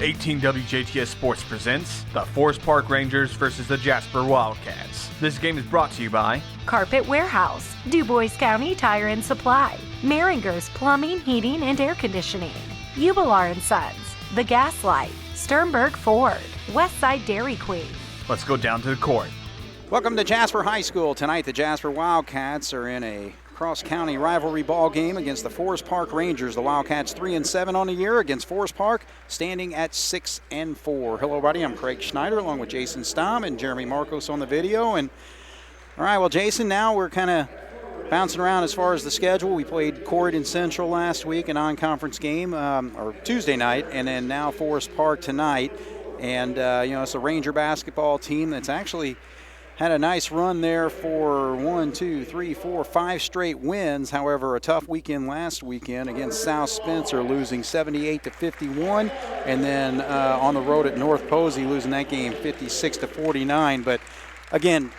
18 WJTS Sports presents the Forest Park Rangers versus the Jasper Wildcats. This game is brought to you by Carpet Warehouse, DuBois County Tire and Supply, Meringer's Plumbing, Heating, and Air Conditioning, Ubilar & Sons, The Gaslight, Sternberg Ford, Westside Dairy Queen. Let's go down to the court. Welcome to Jasper High School. Tonight the Jasper Wildcats are in a cross-county rivalry ball game against the Forest Park Rangers. The Wildcats 3-7 on the year against Forest Park, standing at 6-4. Hello, everybody. I'm Craig Schneider, along with Jason Stamm and Jeremy Markos on the video. And all right, well, Jason, now we're kind of bouncing around as far as the schedule. We played Corydon Central last week, a non-conference game, or Tuesday night, and then now Forest Park tonight. And it's a Ranger basketball team that's actually had a nice run there for 5 straight wins. However, a tough weekend last weekend against South Spencer, losing 78-51, and then on the road at North Posey, losing that game 56-49. But again,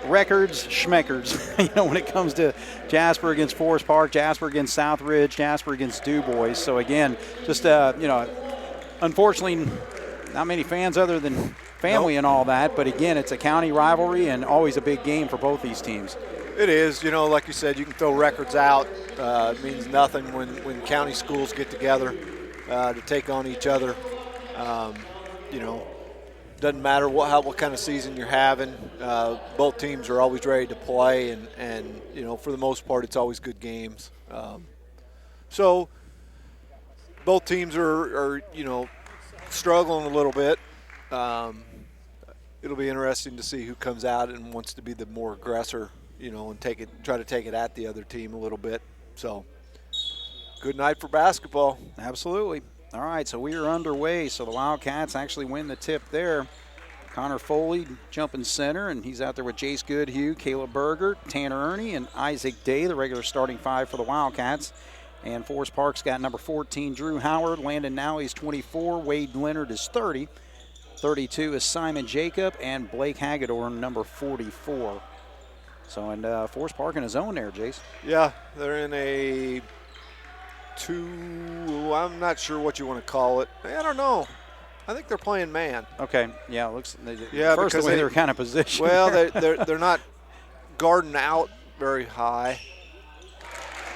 records, schmeckers, when it comes to Jasper against Forest Park, Jasper against Southridge, Jasper against DuBois. So again, just unfortunately, not many fans other than family and all that, but again, it's a county rivalry and always a big game for both these teams. It is. Like you said, you can throw records out. It means nothing when county schools get together to take on each other. Doesn't matter what kind of season you're having. Both teams are always ready to play, and for the most part, it's always good games. So both teams are struggling a little bit. It'll be interesting to see who comes out and wants to be the more aggressor, and try to take it at the other team a little bit. So, good night for basketball. Absolutely. All right, so we are underway. So the Wildcats actually win the tip there. Connor Foley jumping center, and he's out there with Jace Goodhue, Caleb Berger, Tanner Ernie, and Isaac Day, the regular starting five for the Wildcats. And Forest Park's got number 14, Drew Howard. Landon Nowey's 24. Wade Leonard is 30. 32 is Simon Jacob, and Blake Hagedorn, number 44. So, and Forest Park in his own there, Jace. Yeah, they're in a I'm not sure what you want to call it. I don't know. I think they're playing man. Okay, yeah, it looks. Yeah, first the way they were kind of positioned. Well, they're not guarding out very high.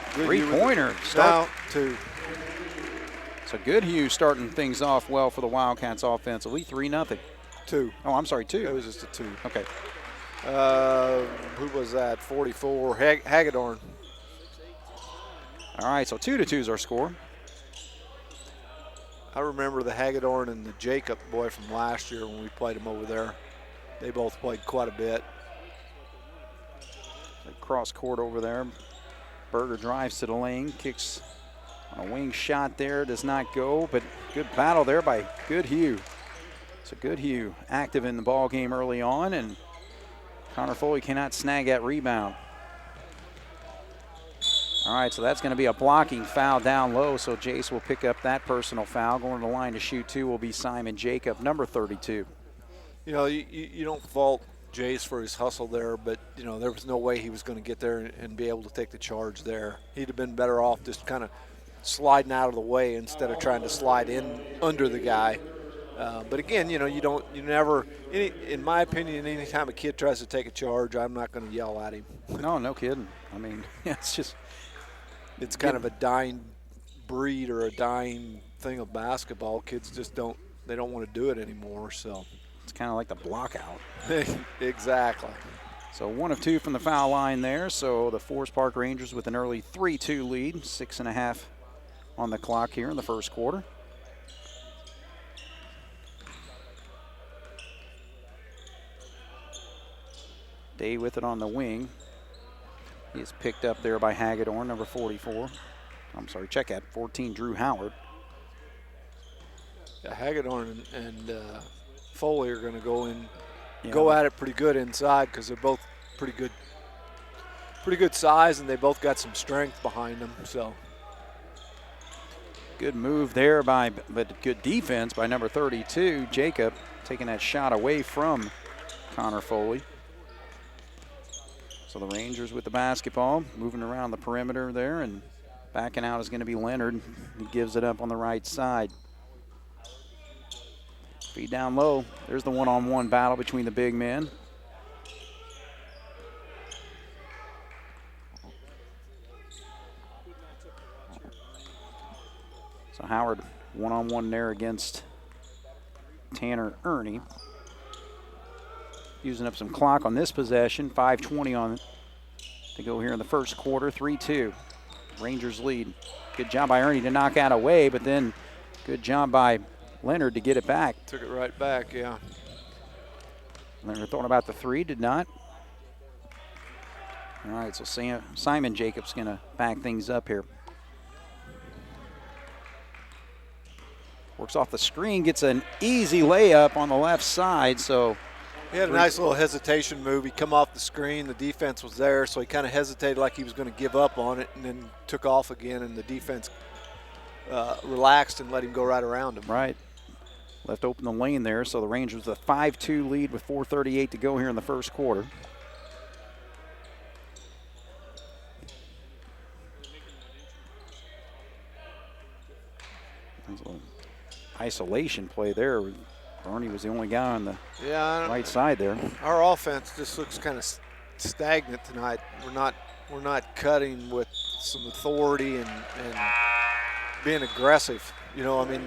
Three-pointer. Now, two. So Goodhue starting things off well for the Wildcats offensively. 3-0. 2. Oh, I'm sorry, 2. It was just a 2. Okay. Who was that? 44. Hagedorn. All right, so 2-2 is our score. I remember the Hagedorn and the Jacob boy from last year when we played them over there. They both played quite a bit. Cross court over there. Berger drives to the lane, kicks a wing shot there, does not go, but good battle there by Goodhue. So Goodhue active in the ball game early on, and Connor Foley cannot snag that rebound. All right, so that's going to be a blocking foul down low, so Jace will pick up that personal foul. Going to the line to shoot 2 will be Simon Jacob, number 32. You don't fault Jace for his hustle there, but there was no way he was going to get there and be able to take the charge there. He'd have been better off just kind of sliding out of the way instead of trying to slide in under the guy. But again, in my opinion, anytime a kid tries to take a charge, I'm not going to yell at him. No kidding. I mean, it's kind of a dying breed or a dying thing of basketball. Kids just don't want to do it anymore. So it's kind of like the block out. Exactly. So 1 of 2 from the foul line there. So the Forest Park Rangers with an early 3-2 lead, 6.5 on the clock here in the first quarter. Day with it on the wing. He is picked up there by Hagedorn, number 44. I'm sorry, check at 14, Drew Howard. Yeah, Hagedorn and Foley are going to go at it pretty good inside because they're both pretty good size, and they both got some strength behind them. So good move there but good defense by number 32, Jacob, taking that shot away from Connor Foley. So the Rangers with the basketball, moving around the perimeter there, and backing out is going to be Leonard. He gives it up on the right side. Feed down low. There's the one-on-one battle between the big men. So Howard one-on-one there against Tanner Ernie. Using up some clock on this possession. 5:20 on to go here in the first quarter. 3-2. Rangers lead. Good job by Ernie to knock out away, but then good job by Leonard to get it back. Took it right back, yeah. Leonard thought about the three, did not. All right, so Simon Jacobs going to back things up here. Works off the screen, gets an easy layup on the left side, so. He had a nice little hesitation move. He come off the screen, the defense was there, so he kind of hesitated like he was going to give up on it and then took off again, and the defense relaxed and let him go right around him. Right. Left open the lane there, so the Rangers with a 5-2 lead with 4:38 to go here in the first quarter. There's a little isolation play there. Ernie was the only guy on the right side there. Our offense just looks kind of stagnant tonight. We're not cutting with some authority and being aggressive. You know, I mean,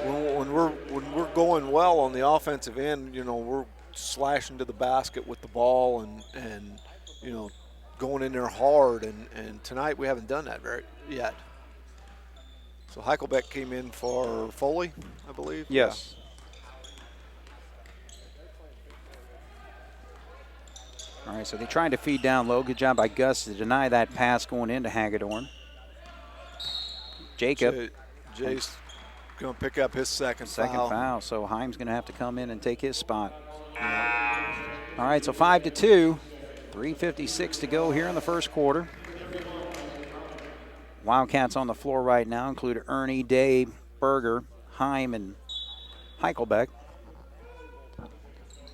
when we're going well on the offensive end, you know, we're slashing to the basket with the ball and you know, going in there hard. And tonight we haven't done that yet. So Heichelbeck came in for Foley, I believe. Yes. All right, so they tried to feed down low. Good job by Gus to deny that pass going into Hagedorn. Jacob. Jay's going to pick up his second foul. So Heim's going to have to come in and take his spot. Yeah. All right, so 5-2. 3:56 to go here in the first quarter. Wildcats on the floor right now include Ernie, Day, Berger, Heim, and Heichelbeck.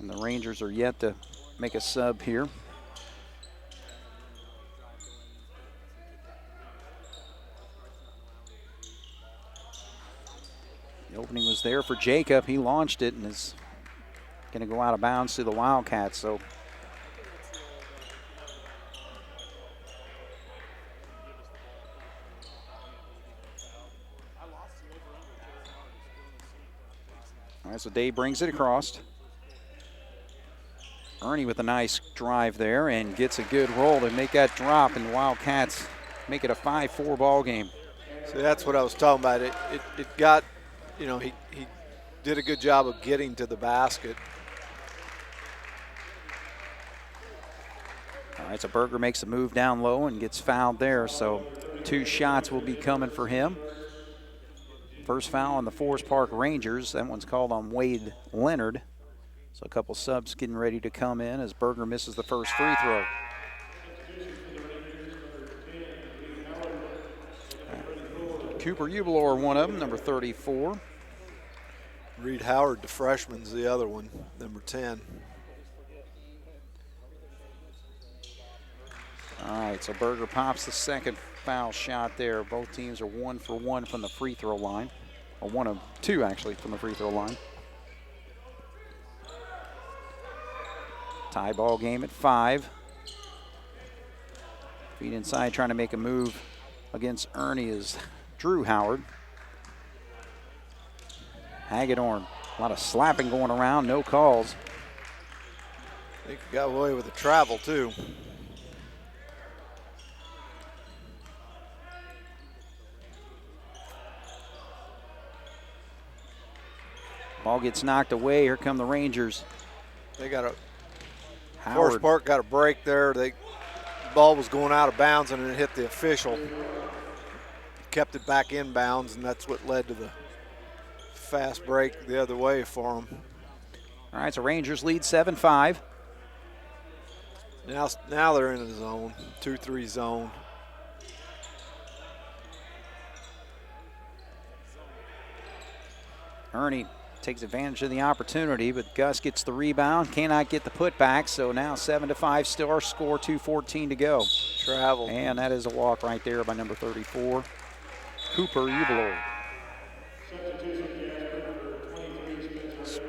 And the Rangers are yet to make a sub here. The opening was there for Jacob. He launched it and is going to go out of bounds to the Wildcats. So all right, so Day brings it across. Ernie with a nice drive there and gets a good roll to make that drop, and the Wildcats make it a 5-4 ball game. So that's what I was talking about. It got, you know, he did a good job of getting to the basket. All right, so Berger makes a move down low and gets fouled there, so 2 shots will be coming for him. First foul on the Forest Park Rangers. That one's called on Wade Leonard. So a couple subs getting ready to come in as Berger misses the first free throw. Cooper Ubelor, one of them, number 34. Reed Howard, the freshman's the other one, number 10. All right, so Berger pops the second foul shot there. Both teams are 1 for 1 from the free throw line, or 1 of 2 actually from the free throw line. Tie ball game at 5. Feet inside trying to make a move against Ernie is Drew Howard. Hagedorn, a lot of slapping going around, no calls. I think he got away with the travel too. Ball gets knocked away. Here come the Rangers. They got a Howard. Forest Park got a break there. The ball was going out of bounds and it hit the official. Kept it back in bounds, and that's what led to the fast break the other way for them. All right, so Rangers lead 7-5. Now they're in the zone, 2-3 zone. Ernie takes advantage of the opportunity, but Gus gets the rebound, cannot get the putback, so now 7-5, still our score, 2:14 to go. Travel. And that is a walk right there by number 34, Cooper Ubelor.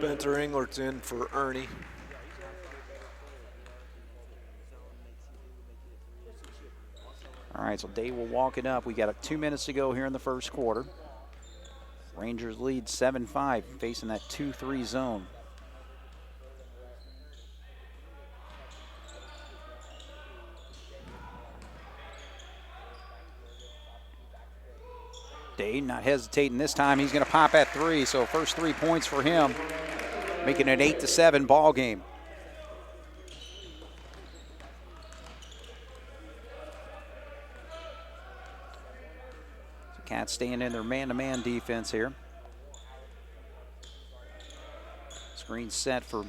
Spencer Englert's in for Ernie. All right, so Day will walk it up. We got 2 minutes to go here in the first quarter. Rangers lead 7-5, facing that 2-3 zone. Day not hesitating this time. He's going to pop at 3, so first 3 points for him, making it an 8-7 ball game. Cats staying in their man-to-man defense here. Screen set for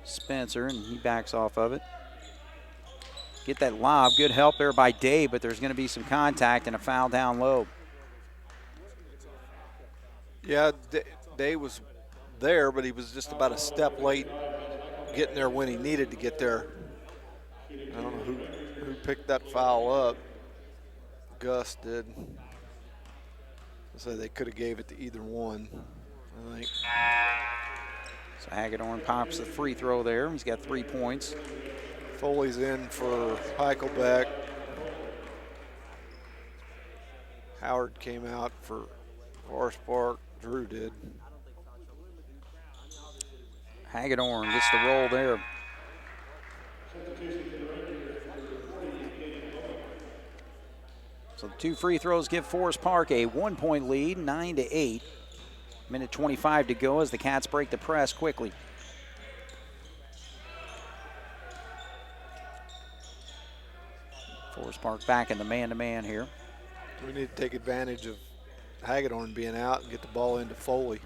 Spencer, and he backs off of it. Get that lob. Good help there by Day, but there's going to be some contact and a foul down low. Yeah, Day was there, but he was just about a step late getting there when he needed to get there. I don't know who picked that foul up. Gus did. So they could have gave it to either one, I think. So Hagedorn pops the free throw there. He's got 3 points. Foley's in for Heichelbeck. Howard came out for Forest Park. Drew did. Hagedorn gets the roll there. So the 2 free throws give Forest Park a 1-point lead, 9-8. Minute 25 to go as the Cats break the press quickly. Forest Park back in the man-to-man here. We need to take advantage of Hagedorn being out and get the ball into Foley.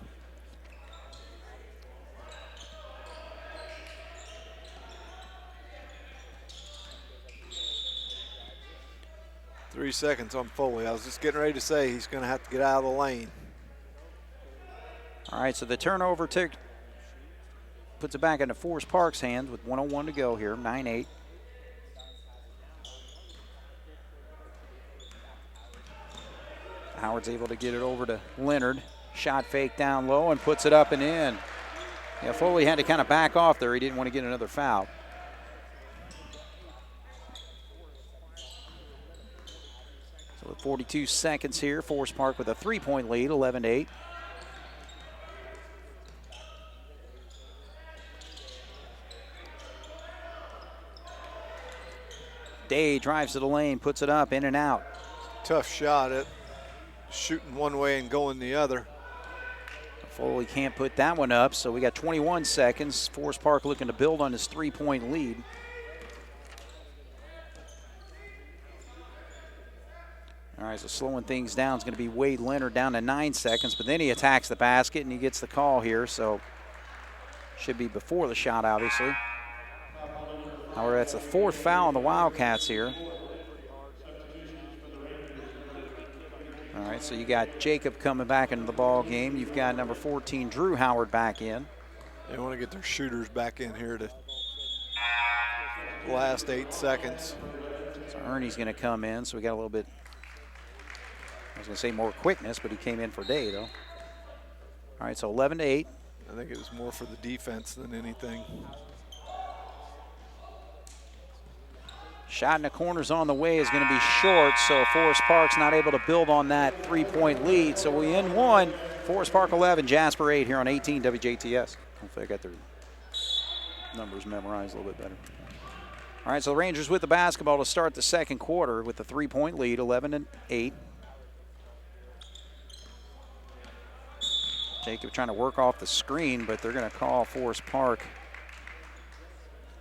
Three seconds on Foley. I was just getting ready to say he's going to have to get out of the lane. All right, so the turnover puts it back into Forest Park's hands with 1:01 to go here, 9-8. Howard's able to get it over to Leonard. Shot fake down low and puts it up and in. Yeah, Foley had to kind of back off there. He didn't want to get another foul. So with 42 seconds here, Forest Park with a 3-point lead, 11-8. Day drives to the lane, puts it up, in and out. Tough shot at shooting one way and going the other. Foley can't put that one up, so we got 21 seconds. Forest Park looking to build on his 3-point lead. All right, so slowing things down is going to be Wade Leonard down to 9 seconds, but then he attacks the basket and he gets the call here, so should be before the shot, obviously. However, that's the 4th foul on the Wildcats here. All right, so you got Jacob coming back into the ball game. You've got number 14, Drew Howard, back in. They want to get their shooters back in here to the last 8 seconds. So Ernie's going to come in, so we got a little bit, I was going to say more quickness, but he came in for Day, though. All right, so 11-8. I think it was more for the defense than anything. Shot in the corners on the way is going to be short, so Forest Park's not able to build on that 3-point lead. So we end 1, Forest Park 11, Jasper 8 here on 18 WJTS. Hopefully I got their numbers memorized a little bit better. All right, so the Rangers with the basketball to start the second quarter with a 3-point lead, 11-8. Jacob trying to work off the screen, but they're going to call Forest Park.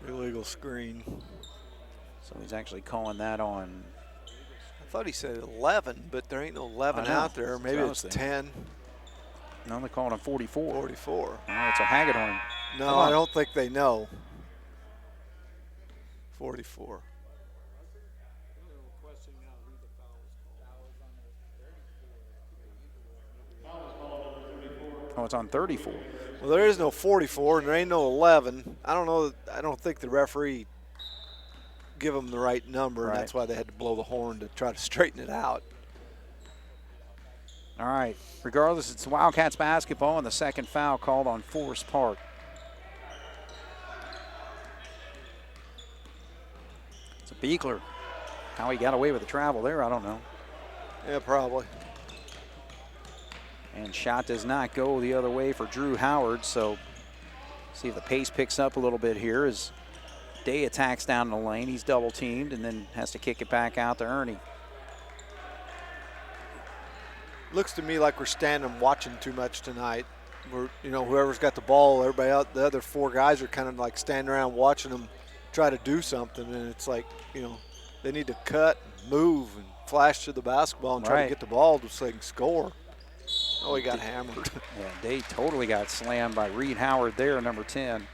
Illegal screen. So he's actually calling that on. I thought he said 11, but there ain't no 11 out there. Maybe it's 10. No, they're calling him 44. 44. All right, so Hagedorn. No, I don't think they know. 44. Oh, it's on 34. Well, there is no 44, and there ain't no 11. I don't know. I don't think the referee give them the right number, and that's why they had to blow the horn to try to straighten it out. All right. Regardless, it's Wildcats basketball, and the second foul called on Forest Park. It's a Beekler. How he got away with the travel there, I don't know. Yeah, probably. And shot does not go the other way for Drew Howard, so see if the pace picks up a little bit here as Day attacks down the lane. He's double teamed and then has to kick it back out to Ernie. Looks to me like we're standing watching too much tonight. We're, whoever's got the ball, everybody out, the other four guys are kind of like standing around watching them try to do something, and it's like, they need to cut, move, and flash to the basketball and try to get the ball so they can score. Oh, he got hammered. Yeah, Day totally got slammed by Reed Howard there, number 10.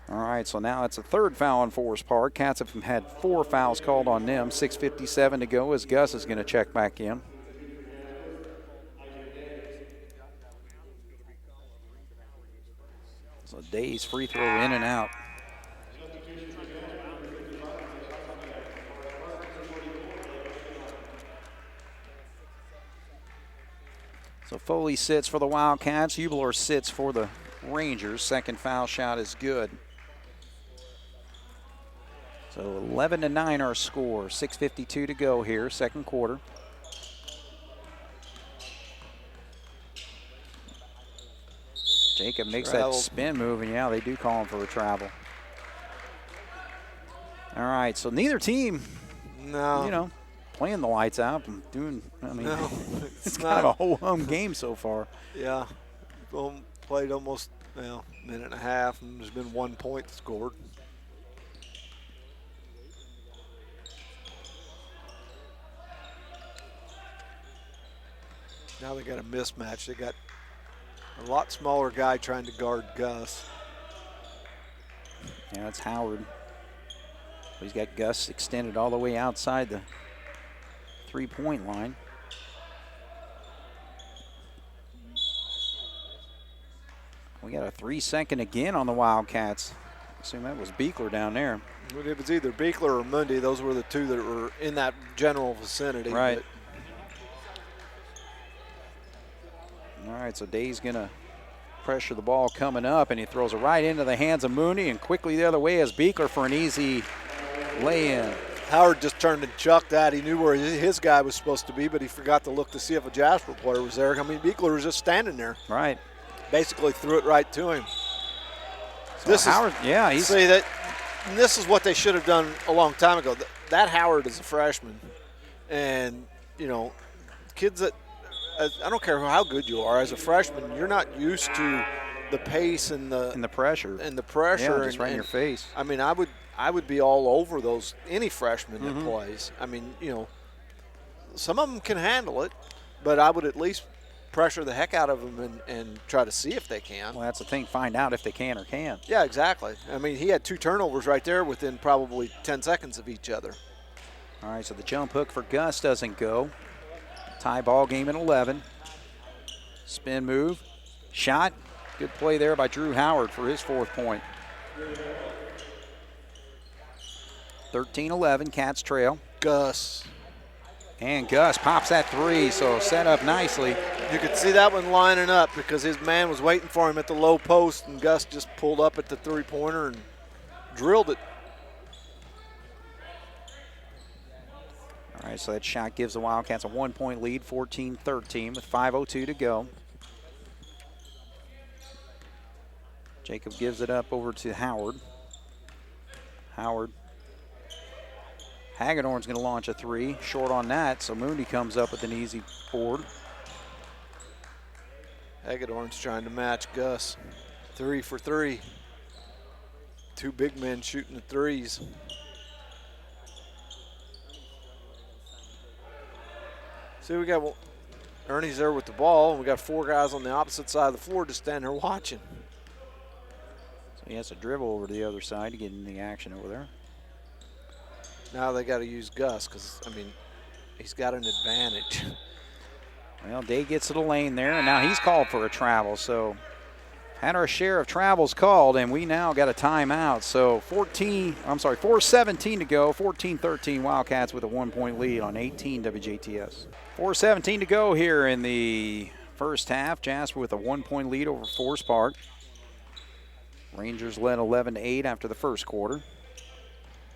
All right, so now it's a third foul on Forest Park. Cats have had 4 fouls called on them. 6:57 to go as Gus is going to check back in. So Day's free throw in and out. So Foley sits for the Wildcats. Hubler sits for the Rangers. Second foul shot is good. So 11-9 our score. 6:52 to go here, second quarter. Jacob makes that spin move, and yeah, they do call him for a travel. All right, so neither team, playing the lights out and doing, it's kind of a whole game so far. Yeah, played almost, minute and a half, and there's been 1 point scored. Now they got a mismatch. They got a lot smaller guy trying to guard Gus. Yeah, it's Howard. He's got Gus extended all the way outside the three-point line. We got a 3-second again on the Wildcats. I assume that was Beekler down there. It was either Beekler or Mundy. Those were the two that were in that general vicinity. Right. All right, so Day's going to pressure the ball coming up, and he throws it right into the hands of Mooney, and quickly the other way is Beekler for an easy lay-in. Howard just turned and chucked that. He knew where his guy was supposed to be, but he forgot to look to see if a Jasper player was there. Beekler was just standing there. Right. Basically threw it right to him. So Howard, this is what they should have done a long time ago. That Howard is a freshman, and kids that, I don't care how good you are as a freshman, you're not used to the pace and the pressure. Yeah, just right in your face. I would be all over any freshman that plays. Some of them can handle it, but I would at least pressure the heck out of them and try to see if they can. Well, that's the thing. Find out if they can or can't. Yeah, exactly. He had 2 turnovers right there within probably 10 seconds of each other. All right, so the jump hook for Gus doesn't go. Tie ball game at 11. Spin move. Shot. Good play there by Drew Howard for his 4th point. 13-11, Cats trail. Gus. And Gus pops that 3, so set up nicely. You could see that one lining up because his man was waiting for him at the low post, and Gus just pulled up at the 3-pointer and drilled it. All right, so that shot gives the Wildcats a 1-point lead, 14-13 with 5:02 to go. Jacob gives it up over to Howard. Hagedorn's going to launch a 3, short on that, so Mooney comes up with an easy board. Hagedorn's trying to match Gus. 3 for 3. 2 big men shooting the threes. See, we got Ernie's there with the ball, and we got 4 guys on the opposite side of the floor just standing there watching. So he has to dribble over to the other side to get in the action over there. Now they got to use Gus because, he's got an advantage. Well, Day gets to the lane there, and now he's called for a travel. So had our share of travels called, and we now got a timeout. So 4:17 to go, 14-13 Wildcats with a 1-point lead on 18 WJTS. 4:17 to go here in the first half. Jasper with a 1-point lead over Forest Park. Rangers led 11-8 after the first quarter.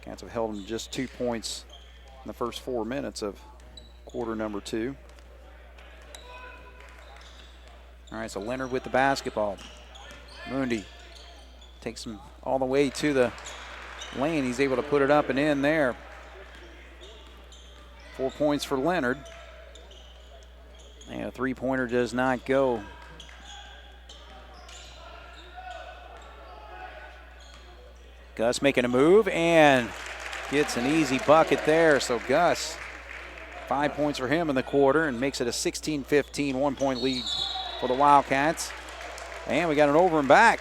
Cats have held them just 2 points in the first 4 minutes of quarter number 2. All right, so Leonard with the basketball. Mundi takes him all the way to the lane. He's able to put it up and in there. 4 points for Leonard. And a three-pointer does not go. Gus making a move and gets an easy bucket there. So Gus, 5 points for him in the quarter and makes it a 16-15 1-point lead for the Wildcats. And we got an over and back.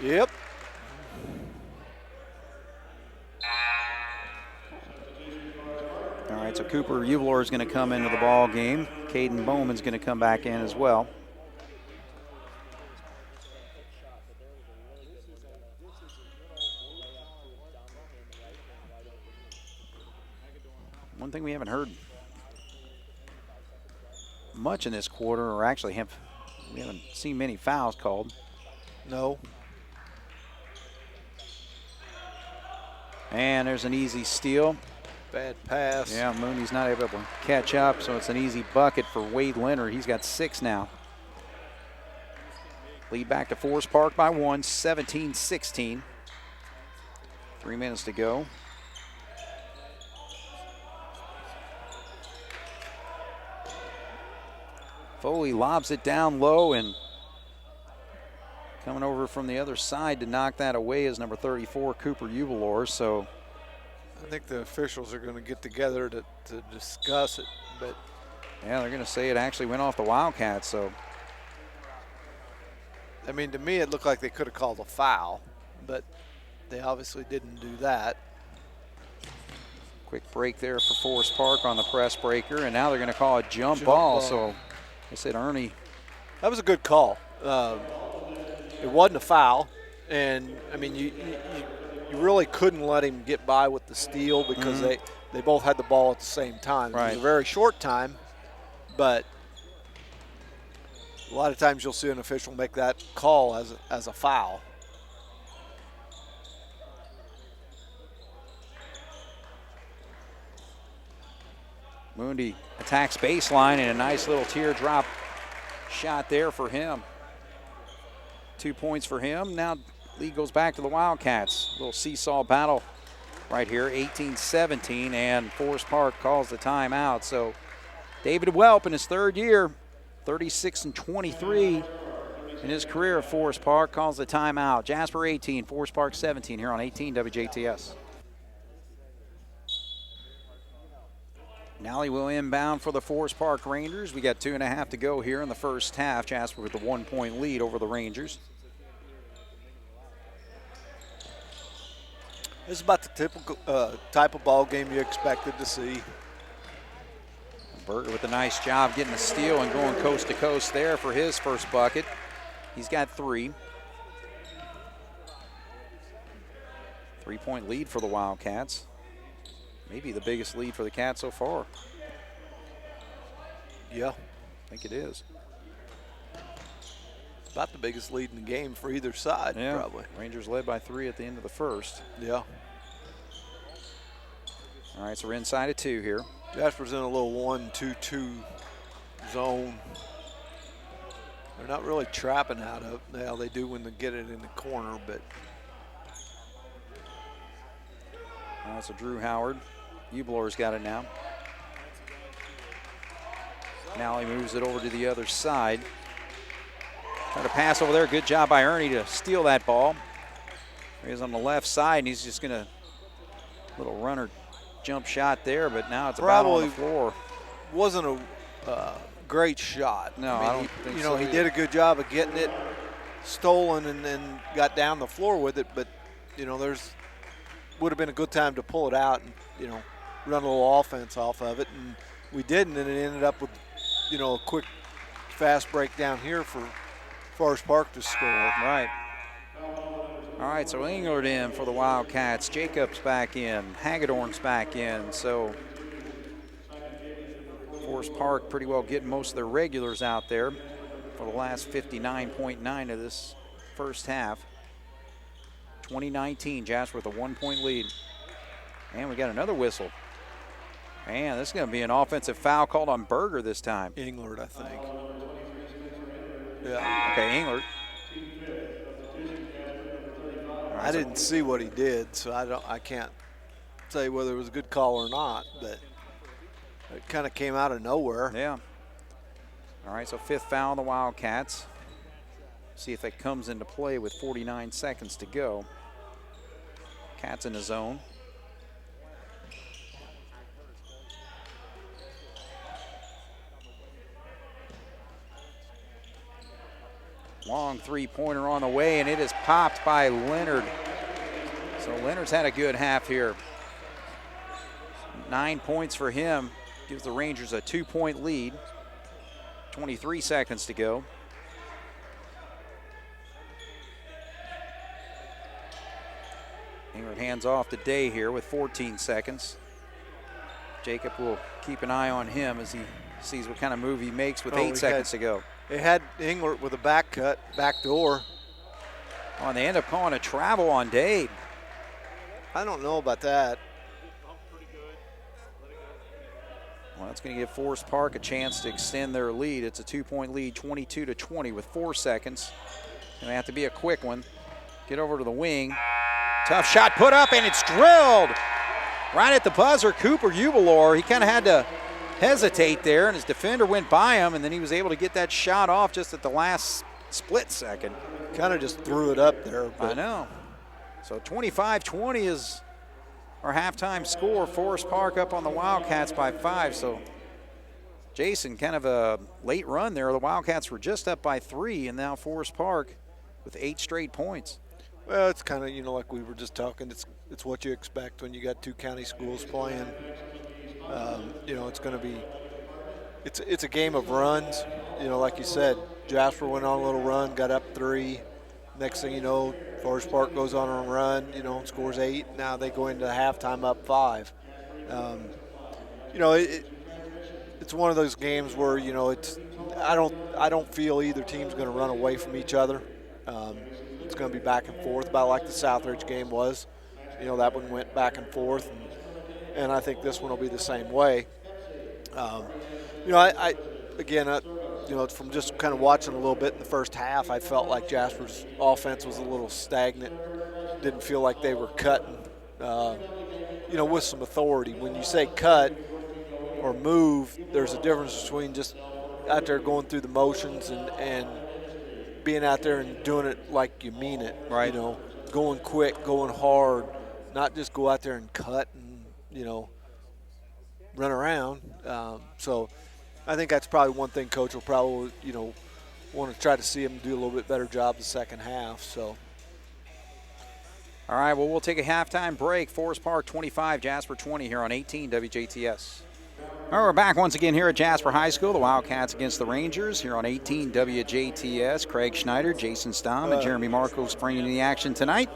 Yep. All right, so Cooper Ubelor is going to come into the ball game. Caden Bowman's going to come back in as well. One thing we haven't heard much in this quarter, or actually we haven't seen many fouls called. No. And there's an easy steal. Bad pass. Yeah, Mooney's not able to catch up, so it's an easy bucket for Wade Leonard. He's got 6 now. Lead back to Forest Park by 1, 17-16. 3 minutes to go. Foley lobs it down low, and coming over from the other side to knock that away is number 34, Cooper Ubelor. So I think the officials are going to get together to discuss it. But yeah, they're going to say it actually went off the Wildcats. So I mean, to me, it looked like they could have called a foul, but they obviously didn't do that. Quick break there for Forest Park on the press breaker, and now they're going to call a jump ball. So I said Ernie. That was a good call. It wasn't a foul, and I mean, you really couldn't let him get by with the steal because they both had the ball at the same time. Right. It was a very short time, but a lot of times you'll see an official make that call as a foul. Mundi attacks baseline, and a nice little teardrop shot there for him. 2 points for him. Now lead goes back to the Wildcats. A little seesaw battle right here, 18-17, and Forest Park calls the timeout. So David Welp in his third year, 36-23 in his career at Forest Park, calls the timeout. Jasper 18, Forest Park 17 here on 18 WJTS. Nally will inbound for the Forest Park Rangers. We got 2.5 to go here in the first half. Jasper with the 1-point lead over the Rangers. This is about the typical type of ball game you expected to see. Berger with a nice job getting a steal and going coast to coast there for his first bucket. He's got 3. 3-point lead for the Wildcats. Maybe the biggest lead for the Cats so far. Yeah. I think it is. About the biggest lead in the game for either side, probably. Rangers led by 3 at the end of the first. Yeah. All right, so we're inside of 2 here. Jasper's in a little 1-2-2 zone. They're not really trapping out of it. Now they do when they get it in the corner, but. So Drew Howard. Ubelor's got it now. Nally moves it over to the other side. Trying to pass over there. Good job by Ernie to steal that ball. He is on the left side, and he's just going to little runner jump shot there, but now it's about on the floor. Wasn't a great shot. No, I don't think you so. know, he did a good job of getting it stolen and then got down the floor with it, but you know, would have been a good time to pull it out and, you know, run a little offense off of it, and we didn't, and it ended up with, you know, a quick fast break down here for Forest Park to score. Right. All right, so Englert in for the Wildcats. Jacobs back in. Hagedorn's back in. So Forest Park pretty well getting most of their regulars out there for the last 59.9 of this first half. 2019, Jasper with a 1-point lead. And we got another whistle. Man, this is going to be an offensive foul called on Berger this time. Englert, I think. Yeah. Okay, Englert. Right, I didn't see what he did, so I can't say whether it was a good call or not, but it kind of came out of nowhere. Yeah. All right, so 5th foul on the Wildcats. See if that comes into play with 49 seconds to go. Cats in the zone. Long three-pointer on the way, and it is popped by Leonard. So Leonard's had a good half here. 9 points for him. Gives the Rangers a 2-point lead. 23 seconds to go. Englert hands off to Day here with 14 seconds. Jacob will keep an eye on him as he sees what kind of move he makes with 8 seconds to go. They had Englert with a back cut, back door. Oh, and they end up calling a travel on Day. I don't know about that. Well, that's going to give Forest Park a chance to extend their lead. It's a 2-point lead, 22-20 with 4 seconds. Going to have to be a quick one. Get over to the wing. Tough shot put up, and it's drilled. Right at the buzzer, Cooper Ubalor. He kind of had to hesitate there, and his defender went by him, and then he was able to get that shot off just at the last split second. Kind of just threw it up there. I know. So 25-20 is our halftime score. Forest Park up on the Wildcats by 5. So Jason, kind of a late run there. The Wildcats were just up by 3, and now Forest Park with 8 straight points. Well, it's kind of, like we were just talking, it's what you expect when you got 2 county schools playing. It's going to be – it's a game of runs. Like you said, Jasper went on a little run, got up 3. Next thing you know, Forest Park goes on a run, scores 8. Now they go into halftime up 5. It's one of those games where, I don't feel either team's going to run away from each other. It's going to be back and forth, about like the Southridge game was. That one went back and forth, and I think this one will be the same way. From just kind of watching a little bit in the first half, I felt like Jasper's offense was a little stagnant. Didn't feel like they were cutting, with some authority. When you say cut or move, there's a difference between just out there going through the motions and being out there and doing it like you mean it. Right. Going quick, going hard, not just go out there and cut and, run around. So I think that's probably one thing Coach will probably, want to try to see him do a little bit better job the second half. So. All right, well, we'll take a halftime break. Forest Park 25, Jasper 20 here on 18 WJTS. All right, we're back once again here at Jasper High School. The Wildcats against the Rangers here on 18 WJTS. Craig Schneider, Jason Stamm, and Jeremy Markos bringing the action tonight.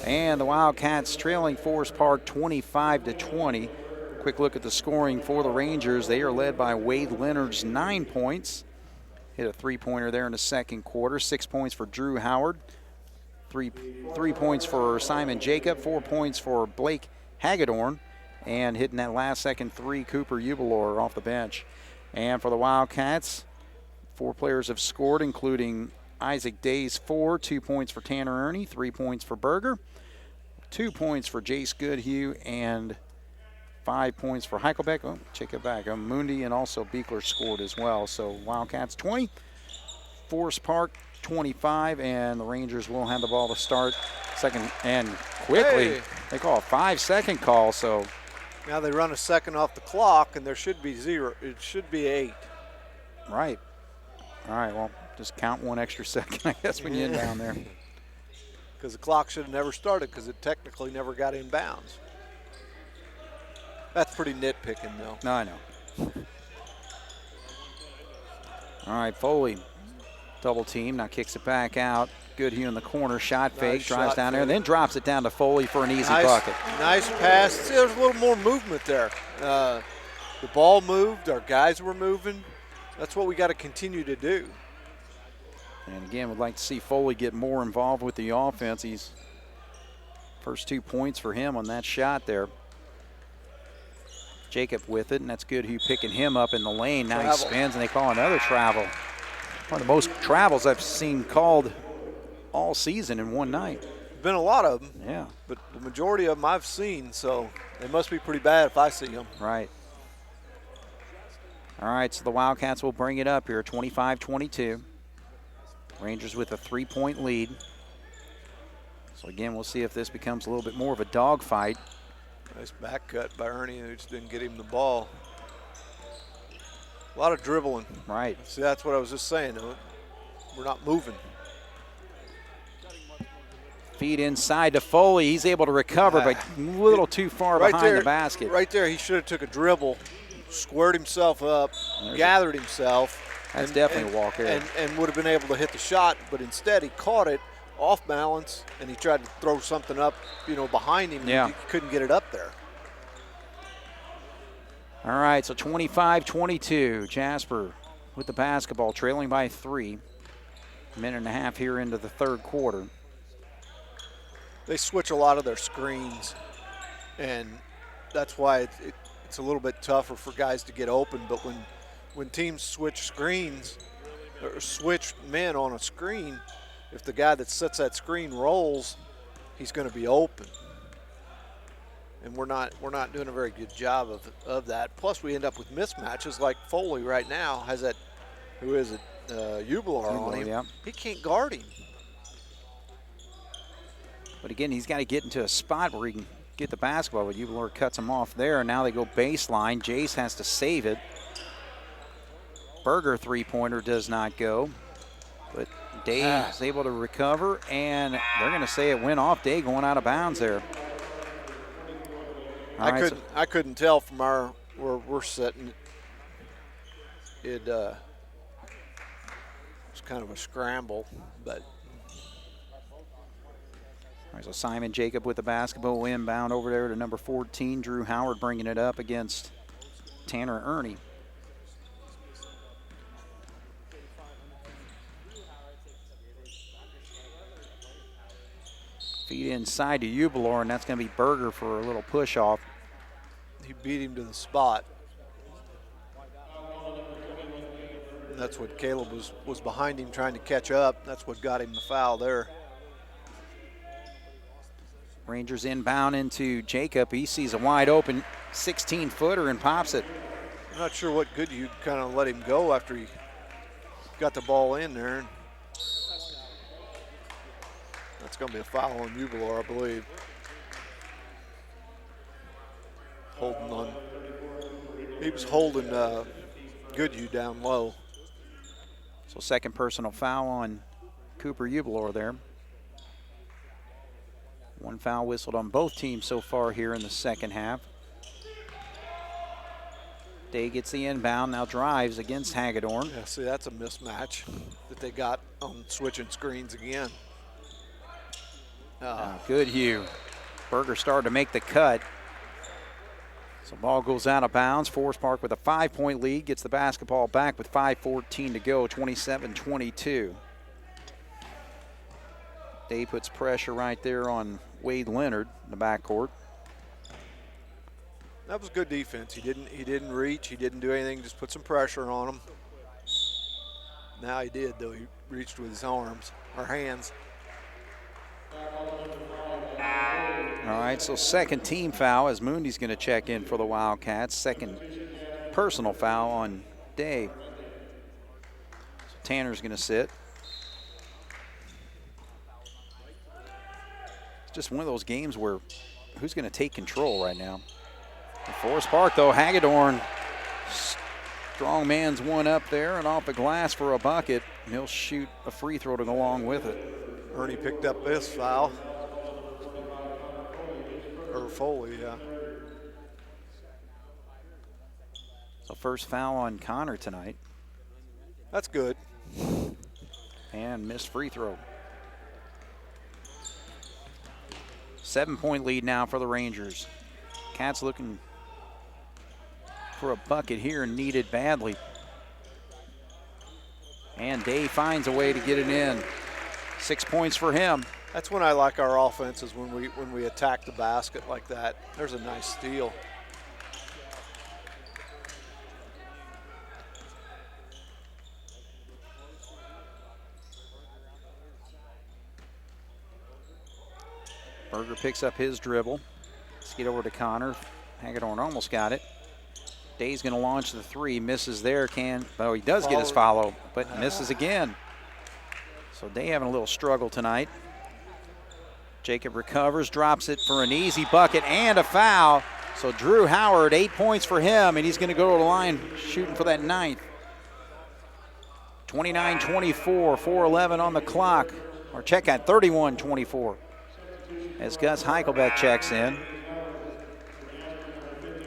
And the Wildcats trailing Forest Park 25-20. Quick look at the scoring for the Rangers. They are led by Wade Leonard's 9 points. Hit a 3-pointer there in the second quarter. 6 points for Drew Howard. Three points for Simon Jacob. 4 points for Blake Hagedorn. And hitting that last second 3, Cooper Ubalor off the bench. And for the Wildcats, 4 players have scored, including Isaac Day's 4, 2 points for Tanner Ernie, 3 points for Berger, 2 points for Jace Goodhue, and 5 points for Heichelbeck. Oh, check it back. Mundi and also Beekler scored as well. So Wildcats 20, Forest Park 25, and the Rangers will have the ball to start second. And quickly, they call a 5-second call. So now they run a second off the clock, and there should be 0. It should be 8. Right. All right, well, just count 1 extra second, I guess, when you get down there. Because the clock should have never started because it technically never got in bounds. That's pretty nitpicking, though. No, I know. All right, Foley double team. Now kicks it back out. Goodhue in the corner. Shot fake. Nice Drives shot down there. fake. Then drops it down to Foley for an easy bucket. Nice pass. See, there's a little more movement there. The ball moved. Our guys were moving. That's what we got to continue to do. And again, we'd like to see Foley get more involved with the offense. He's first 2 points for him on that shot there. Jacob with it, and that's Goodhue picking him up in the lane. Now he spins, and they call another travel. One of the most travels I've seen called all season in one night. Been a lot of them. Yeah. But the majority of them I've seen, so they must be pretty bad if I see them. Right. All right, so the Wildcats will bring it up here, 25-22. Rangers with a 3-point lead. So again, we'll see if this becomes a little bit more of a dogfight. Nice back cut by Ernie, who just didn't get him the ball. A lot of dribbling. Right. See, that's what I was just saying. We're not moving. Feed inside to Foley. He's able to recover, but a little too far behind the basket. Right there, he should have took a dribble, squared himself up, gathered himself. That's definitely a walk there. And would have been able to hit the shot, but instead he caught it off balance, and he tried to throw something up, behind him. Yeah. He couldn't get it up there. All right, so 25-22. Jasper with the basketball, trailing by 3. A minute and a half here into the third quarter. They switch a lot of their screens, and that's why it's a little bit tougher for guys to get open. But when teams switch screens or switch men on a screen, if the guy that sets that screen rolls, he's going to be open. And we're not doing a very good job of that. Plus, we end up with mismatches like Foley right now has that. Who is it? Ubilar on him. Yeah. He can't guard him. But again, he's got to get into a spot where he can get the basketball. But Ubilar cuts him off there. Now they go baseline. Jace has to save it. Berger three-pointer does not go. But Day is able to recover, and they're going to say it went off. Day going out of bounds there. I couldn't tell from where we're sitting. It was kind of a scramble, but. All right, so Simon Jacob with the basketball inbound over there to number 14. Drew Howard bringing it up against Tanner Ernie. Feed inside to Ubilar, and that's going to be Berger for a little push off. He beat him to the spot. And that's what Caleb was behind him trying to catch up. That's what got him the foul there. Rangers inbound into Jacob. He sees a wide open 16-footer and pops it. I'm not sure what good you kind of let him go after he got the ball in there. That's going to be a foul on Ubilar, I believe. Holding on. He was holding Goodhue down low. So second personal foul on Cooper Ubilar there. One foul whistled on both teams so far here in the second half. Day gets the inbound, now drives against Hagedorn. Yeah, see, that's a mismatch that they got on switching screens again. Goodhue. Berger started to make the cut. So ball goes out of bounds. Forest Park with a 5-point lead gets the basketball back with 5:14 to go, 27-22. Day puts pressure right there on Wade Leonard in the backcourt. That was good defense. He didn't reach. He didn't do anything. Just put some pressure on him. Now he did, though. He reached with his arms or hands. All right, so second team foul as Mooney's going to check in for the Wildcats. Second personal foul on Day. So Tanner's going to sit. It's just one of those games where who's going to take control right now? Forest Park, though, Hagedorn, strong man's one up there and off the glass for a bucket. And he'll shoot a free throw to go along with it. Ernie picked up this foul. Or Foley, yeah. So first foul on Connor tonight. That's good. And missed free throw. 7-point lead now for the Rangers. Cats looking for a bucket here and need it badly. And Day finds a way to get it in. 6 points for him. That's when I like our offense, is when we attack the basket like that. There's a nice steal. Berger picks up his dribble. Let's get over to Connor. Hagedorn almost got it. Day's going to launch the three. Misses there. Oh, he does get his follow, but misses again. So Day having a little struggle tonight. Jacob recovers, drops it for an easy bucket and a foul. So Drew Howard, 8 points for him, and he's going to go to the line shooting for that ninth. 29-24, 4:11 on the clock. Or check at 31-24. As Gus Heichelbeck checks in.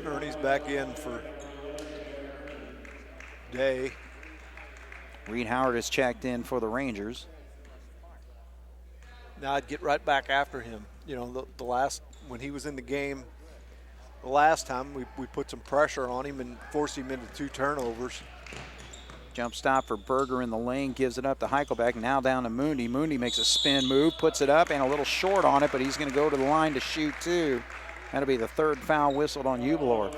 Ernie's back in for Day. Reed Howard has checked in for the Rangers. Now I'd get right back after him. You know, the last, when he was in the game, the last time we put some pressure on him and forced him into 2 turnovers. Jump stop for Berger in the lane, gives it up to Heichelbeck, now down to Mooney. Mooney makes a spin move, puts it up, and a little short on it, but he's going to go to the line to shoot too. That'll be the 3rd foul whistled on Ubelor.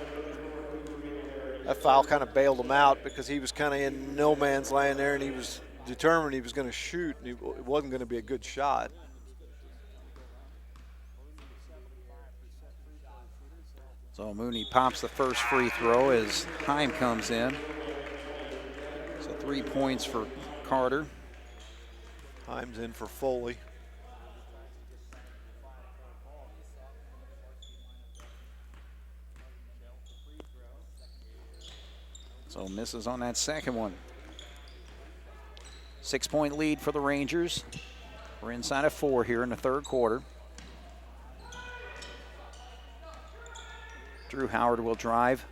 That foul kind of bailed him out because he was kind of in no man's land there, and he was determined he was going to shoot, and it wasn't going to be a good shot. So Mooney pops the first free throw as Heim comes in. So 3 points for Carter. Heim's in for Foley. So misses on that second one. 6-point lead for the Rangers. We're inside of 4 here in the 3rd quarter. Drew Howard will drive,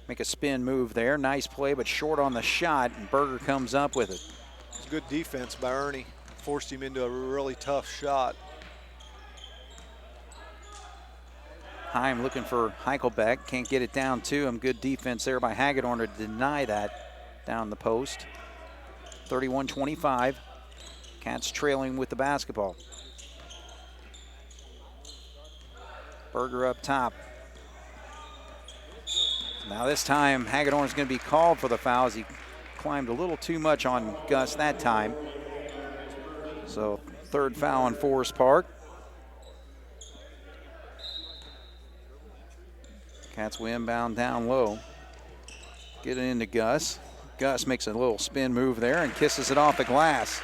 make a spin move there. Nice play, but short on the shot, and Berger comes up with it. It's good defense by Ernie. Forced him into a really tough shot. Heim looking for Heichelbeck, can't get it down to him. Good defense there by Hagedorn to deny that down the post. 31-25. Cats trailing with the basketball. Berger up top. Now this time, Hagedorn's going to be called for the foul as he climbed a little too much on Gus that time. So 3rd foul on Forest Park. Cats will inbound down low. Get it into Gus. Gus makes a little spin move there and kisses it off the glass.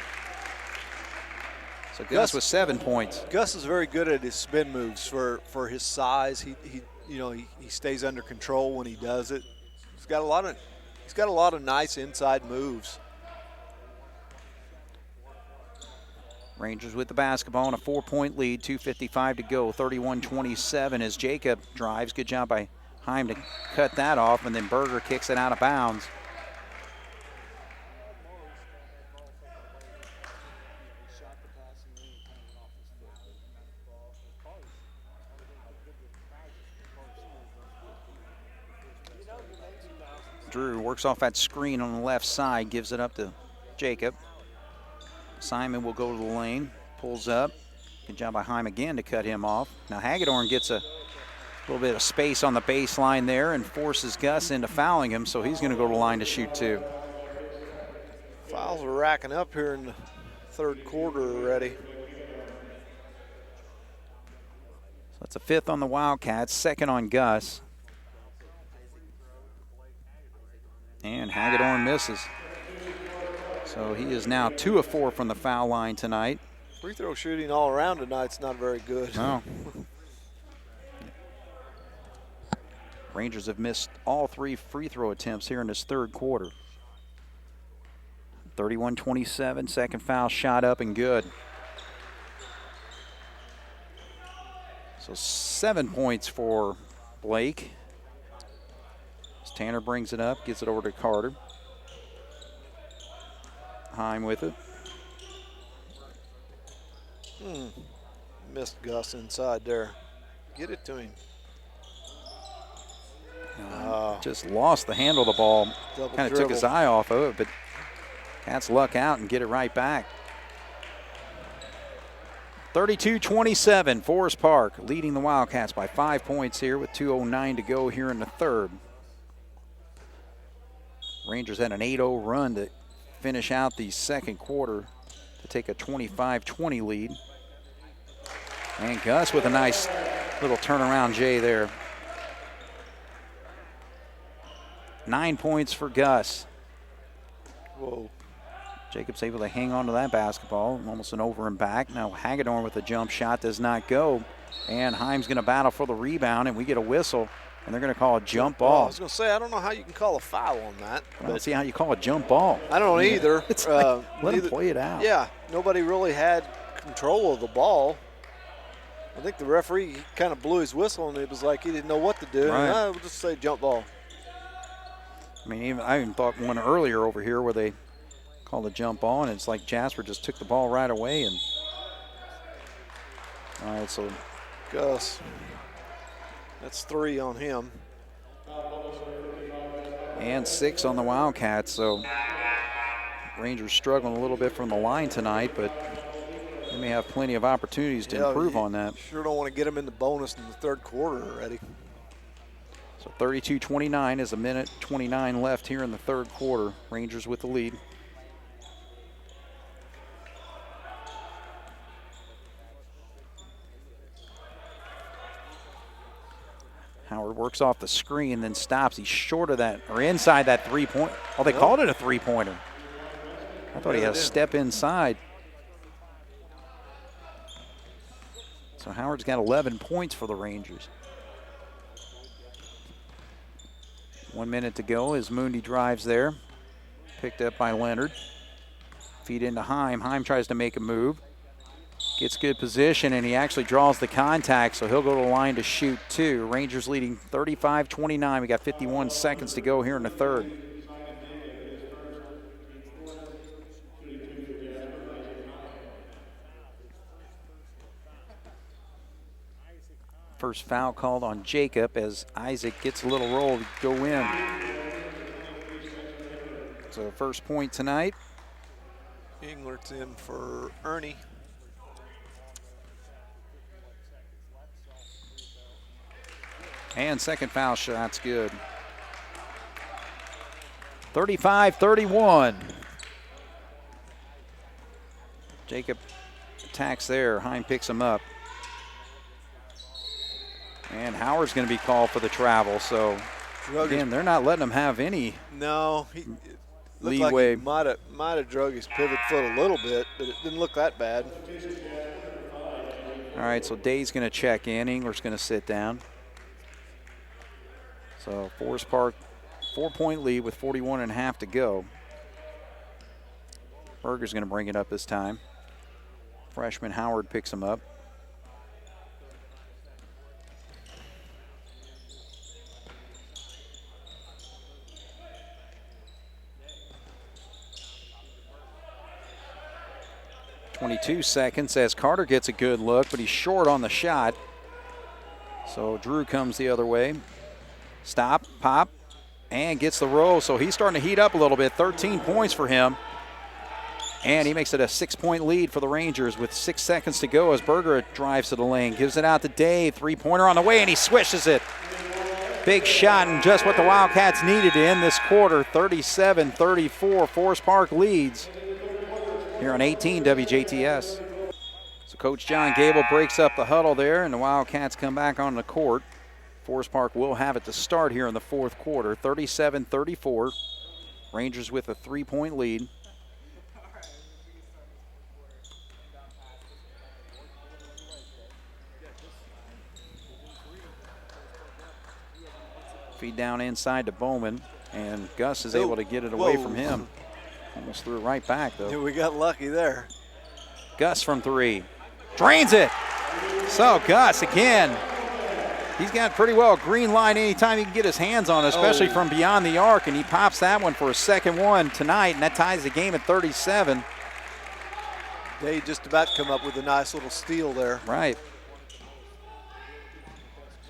So Gus with 7 points. Gus is very good at his spin moves for his size. He stays under control when he does it. He's got a lot of nice inside moves. Rangers with the basketball and a 4-point lead, 2:55 to go, 31-27 as Jacob drives. Good job by Heim to cut that off, and then Berger kicks it out of bounds. Drew works off that screen on the left side, gives it up to Jacob. Simon will go to the lane, pulls up. Good job by Heim again to cut him off. Now Hagedorn gets a little bit of space on the baseline there and forces Gus into fouling him, so he's going to go to the line to shoot 2. Fouls are racking up here in the 3rd quarter already. So that's a 5th on the Wildcats, 2nd on Gus. And Hagedorn misses. So he is now 2 of 4 from the foul line tonight. Free throw shooting all around tonight's not very good. No. Rangers have missed all 3 free throw attempts here in this 3rd quarter. 31-27, second foul shot up and good. So 7 points for Blake. As Tanner brings it up, gets it over to Carter. Heim with it. Missed Gus inside there. Get it to him. Just lost the handle of the ball. Kind of took his eye off of it, but Cats luck out and get it right back. 32-27, Forest Park leading the Wildcats by 5 points here with 2:09 to go here in the third. Rangers had an 8-0 run to finish out the second quarter to take a 25-20 lead. And Gus with a nice little turnaround J there. 9 points for Gus. Whoa. Jacob's able to hang on to that basketball. Almost an over and back. Now Hagedorn with a jump shot does not go. And Heim's going to battle for the rebound, and we get a whistle, and they're going to call a jump ball. I was going to say, I don't know how you can call a foul on that. I don't see how you call a jump ball. I don't either. It's like, let him play it out. Yeah, nobody really had control of the ball. I think the referee kind of blew his whistle, and it was like he didn't know what to do. Right. And I would just say jump ball. I mean, I even thought one earlier over here where they called a jump ball, and it's like Jasper just took the ball right away. And all right, so Gus, that's 3 on him. And 6 on the Wildcats. So Rangers struggling a little bit from the line tonight, but they may have plenty of opportunities to improve on that. Sure don't want to get them in the bonus in the third quarter already. So 32-29 is a minute 29 left here in the third quarter. Rangers with the lead. Howard works off the screen, then stops. He's short of that, or inside that three-point. Oh, they called it a three-pointer. I thought he had a step inside. So Howard's got 11 points for the Rangers. 1 minute to go as Mooney drives there. Picked up by Leonard. Feed into Heim. Heim tries to make a move. Gets good position, and he actually draws the contact, so he'll go to the line to shoot 2. Rangers leading 35-29. We got 51 seconds to go here in the third. First foul called on Jacob as Isaac gets a little roll to go in. So first point tonight. Englert's in for Ernie. And second foul shot's good. 35-31. Jacob attacks there. Heim picks him up. And Howard's going to be called for the travel. So, again, they're not letting him have any leeway. Like he might have drug his pivot foot a little bit, but it didn't look that bad. All right, so Day's going to check in. Engler's going to sit down. So Forest Park, 4-point lead with 41.5 to go. Berger's going to bring it up this time. Freshman Howard picks him up. .22 seconds as Carter gets a good look, but he's short on the shot. So Drew comes the other way. Stop, pop, and gets the roll. So he's starting to heat up a little bit. 13 points for him. And he makes it a 6-point lead for the Rangers with 6 seconds to go as Berger drives to the lane. Gives it out to Dave. 3-pointer on the way, and he swishes it. Big shot, and just what the Wildcats needed to end this quarter. 37-34. Forest Park leads here on 18 WJTS. So Coach John Gable breaks up the huddle there, and the Wildcats come back on the court. Forest Park will have it to start here in the fourth quarter. 37-34. Rangers with a 3-point lead. Feed down inside to Bowman, and Gus is able to get it away from him. Almost threw it right back, though. Yeah, we got lucky there. Gus from 3. Drains it. So Gus again. He's got pretty well a green line anytime he can get his hands on it, especially from beyond the arc, and he pops that one for a second one tonight, and that ties the game at 37. They just about come up with a nice little steal there. Right.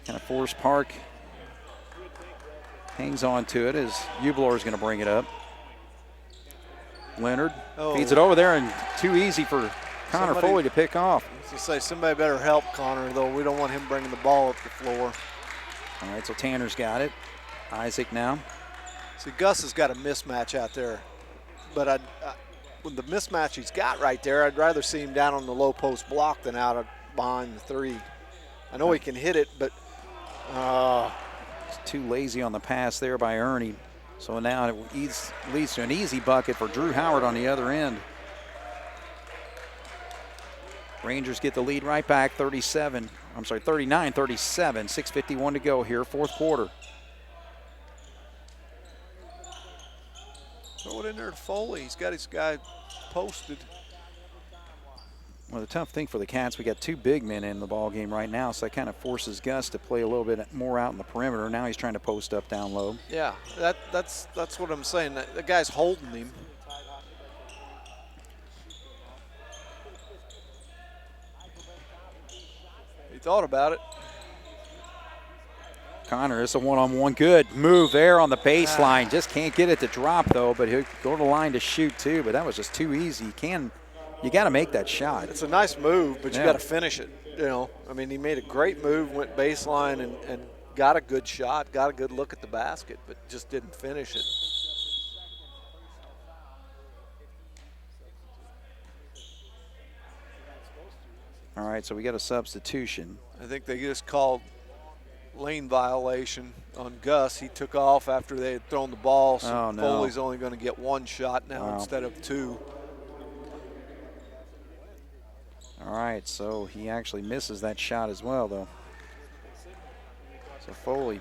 Kind of Forest Park hangs on to it as Ubler is going to bring it up. Leonard feeds it over there, and too easy for Connor Foley to pick off. I was going to say, somebody better help Connor, though. We don't want him bringing the ball up the floor. All right, so Tanner's got it. Isaac now. See, Gus has got a mismatch out there. But with the mismatch he's got right there, I'd rather see him down on the low post block than out behind the three. I know he can hit it, but it's too lazy on the pass there by Ernie. So now it leads to an easy bucket for Drew Howard on the other end. Rangers get the lead right back, 39-37, 6:51 to go here, fourth quarter. Throw it in there to Foley. He's got his guy posted. Well, the tough thing for the Cats, we got two big men in the ball game right now, so that kind of forces Gus to play a little bit more out in the perimeter. Now he's trying to post up down low. Yeah, that's what I'm saying. The guy's holding him. He thought about it. Connor, it's a one-on-one. Good move there on the baseline. Just can't get it to drop, though, but he'll go to the line to shoot, too. But that was just too easy. You got to make that shot. It's a nice move, but you got to finish it. You know, I mean, he made a great move, went baseline, and got a good shot, got a good look at the basket, but just didn't finish it. All right, so we got a substitution. I think they just called lane violation on Gus. He took off after they had thrown the ball, so Foley's only going to get one shot now instead of two. All right, so he actually misses that shot as well, though. So Foley,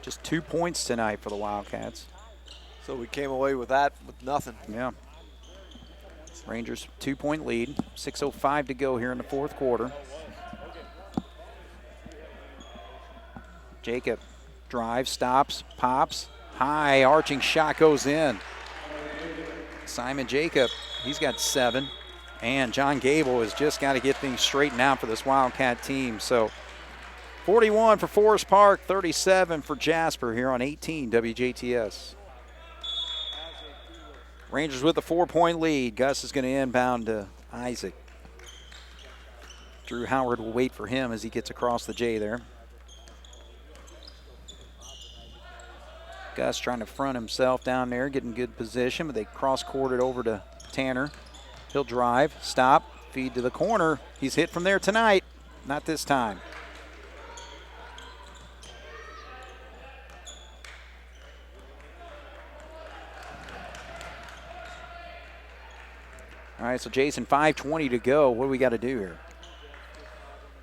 just 2 points tonight for the Wildcats. So we came away with that with nothing. Yeah. Rangers 2-point lead, 6:05 to go here in the fourth quarter. Jacob drives, stops, pops, high arching shot goes in. Simon Jacob, he's got 7. And John Gable has just got to get things straightened out for this Wildcat team. So 41 for Forest Park, 37 for Jasper here on 18 WJTS. Rangers with a 4-point lead. Gus is going to inbound to Isaac. Drew Howard will wait for him as he gets across the J there. Gus trying to front himself down there, getting good position, but they cross-court it over to Tanner. He'll drive, stop, feed to the corner. He's hit from there tonight. Not this time. All right, so Jason, 5:20 to go. What do we got to do here?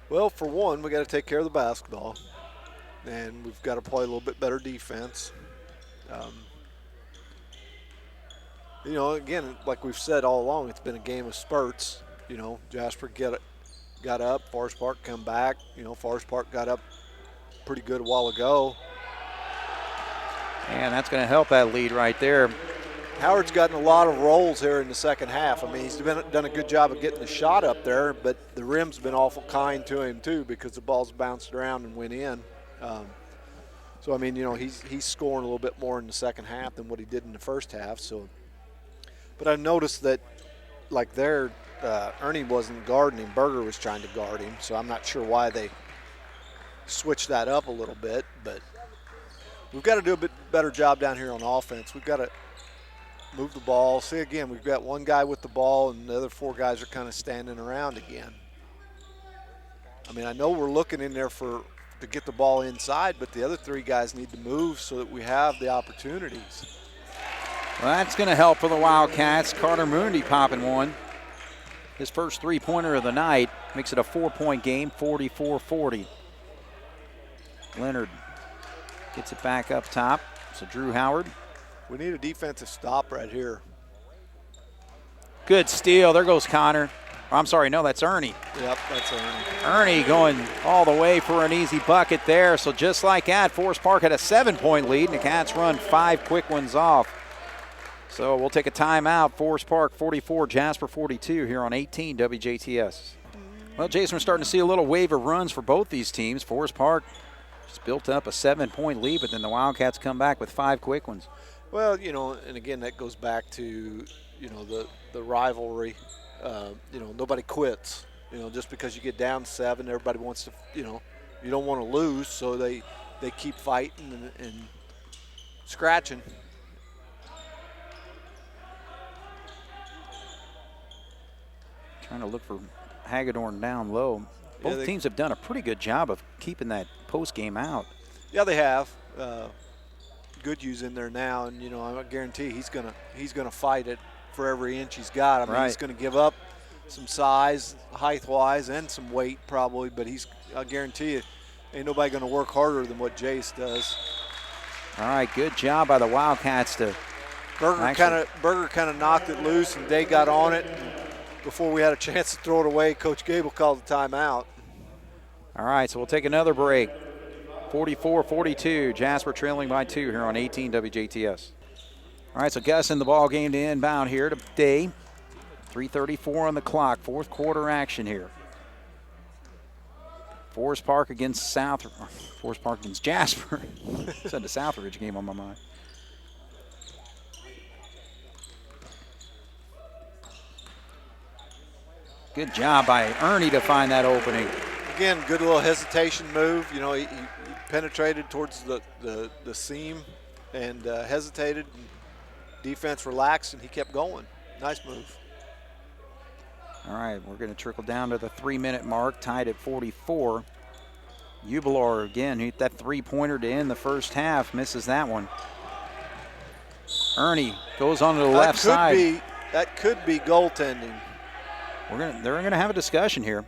Well, for one, we got to take care of the basketball, and we've got to play a little bit better defense. You know, again, like we've said all along, it's been a game of spurts. You know, Jasper got up, Forest Park come back. You know, Forest Park got up pretty good a while ago. And that's going to help that lead right there. Howard's gotten a lot of rolls here in the second half. I mean, he's done a good job of getting the shot up there, but the rim's been awful kind to him too because the ball's bounced around and went in. So, I mean, you know, he's scoring a little bit more in the second half than what he did in the first half. So, but I noticed that, like Ernie wasn't guarding him. Berger was trying to guard him. So I'm not sure why they switched that up a little bit. But we've got to do a bit better job down here on offense. We've got to move the ball. See, again, we've got one guy with the ball and the other 4 guys are kind of standing around again. I mean, I know we're looking in there to get the ball inside, but the other 3 guys need to move so that we have the opportunities. Well, that's going to help for the Wildcats. Carter Mooney popping one. His first 3-pointer of the night makes it a 4-point game, 44-40. Leonard gets it back up top. So Drew Howard. We need a defensive stop right here. Good steal. There goes Connor. I'm sorry, no, that's Ernie. Yep, that's Ernie. Ernie going all the way for an easy bucket there. So just like that, Forest Park had a 7-point lead, and the Cats run 5 quick ones off. So we'll take a timeout. Forest Park 44, Jasper 42 here on 18 WJTS. Well, Jason, we're starting to see a little wave of runs for both these teams. Forest Park just built up a 7-point lead, but then the Wildcats come back with 5 quick ones. Well, and again, that goes back to, the rivalry. Nobody quits. Just because you get down 7, everybody wants to, you don't want to lose, so they keep fighting and scratching. Trying to look for Hagedorn down low. Both teams have done a pretty good job of keeping that post game out. Yeah, they have. Goodhue's in there now, and I guarantee he's gonna fight it for every inch he's got. I mean, he's gonna give up some size, height-wise, and some weight probably, but I guarantee you, ain't nobody gonna work harder than what Jace does. All right, good job by the Wildcats to. Berger kind of knocked it loose, and Day got on it. And before we had a chance to throw it away, Coach Gable called the timeout. All right, so we'll take another break. 44-42, Jasper trailing by 2 here on 18 WJTS. All right, so Gus in the ball game to inbound here to Day. 3:34 on the clock, fourth quarter action here. Forest Park against Jasper. Said the Southridge game on my mind. Good job by Ernie to find that opening. Again, good little hesitation move. He penetrated towards the seam and hesitated. And defense relaxed, and he kept going. Nice move. All right, we're going to trickle down to the 3-minute mark, tied at 44. Ubilar again hit that 3-pointer to end the first half, misses that one. Ernie goes on to the left side. That could be goaltending. They're going to have a discussion here.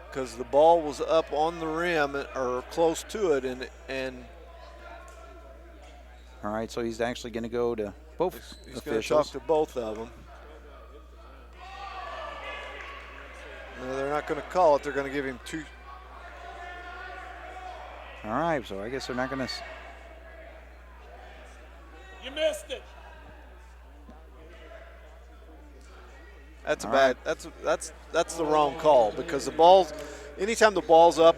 Because the ball was up on the rim or close to it, and all right, so he's actually going to go to both he's officials. He's going to talk to both of them. No, they're not going to call it. They're going to give him 2. All right, so I guess they're not going to. You missed it. That's bad. That's the wrong call, because the ball's, anytime the ball's up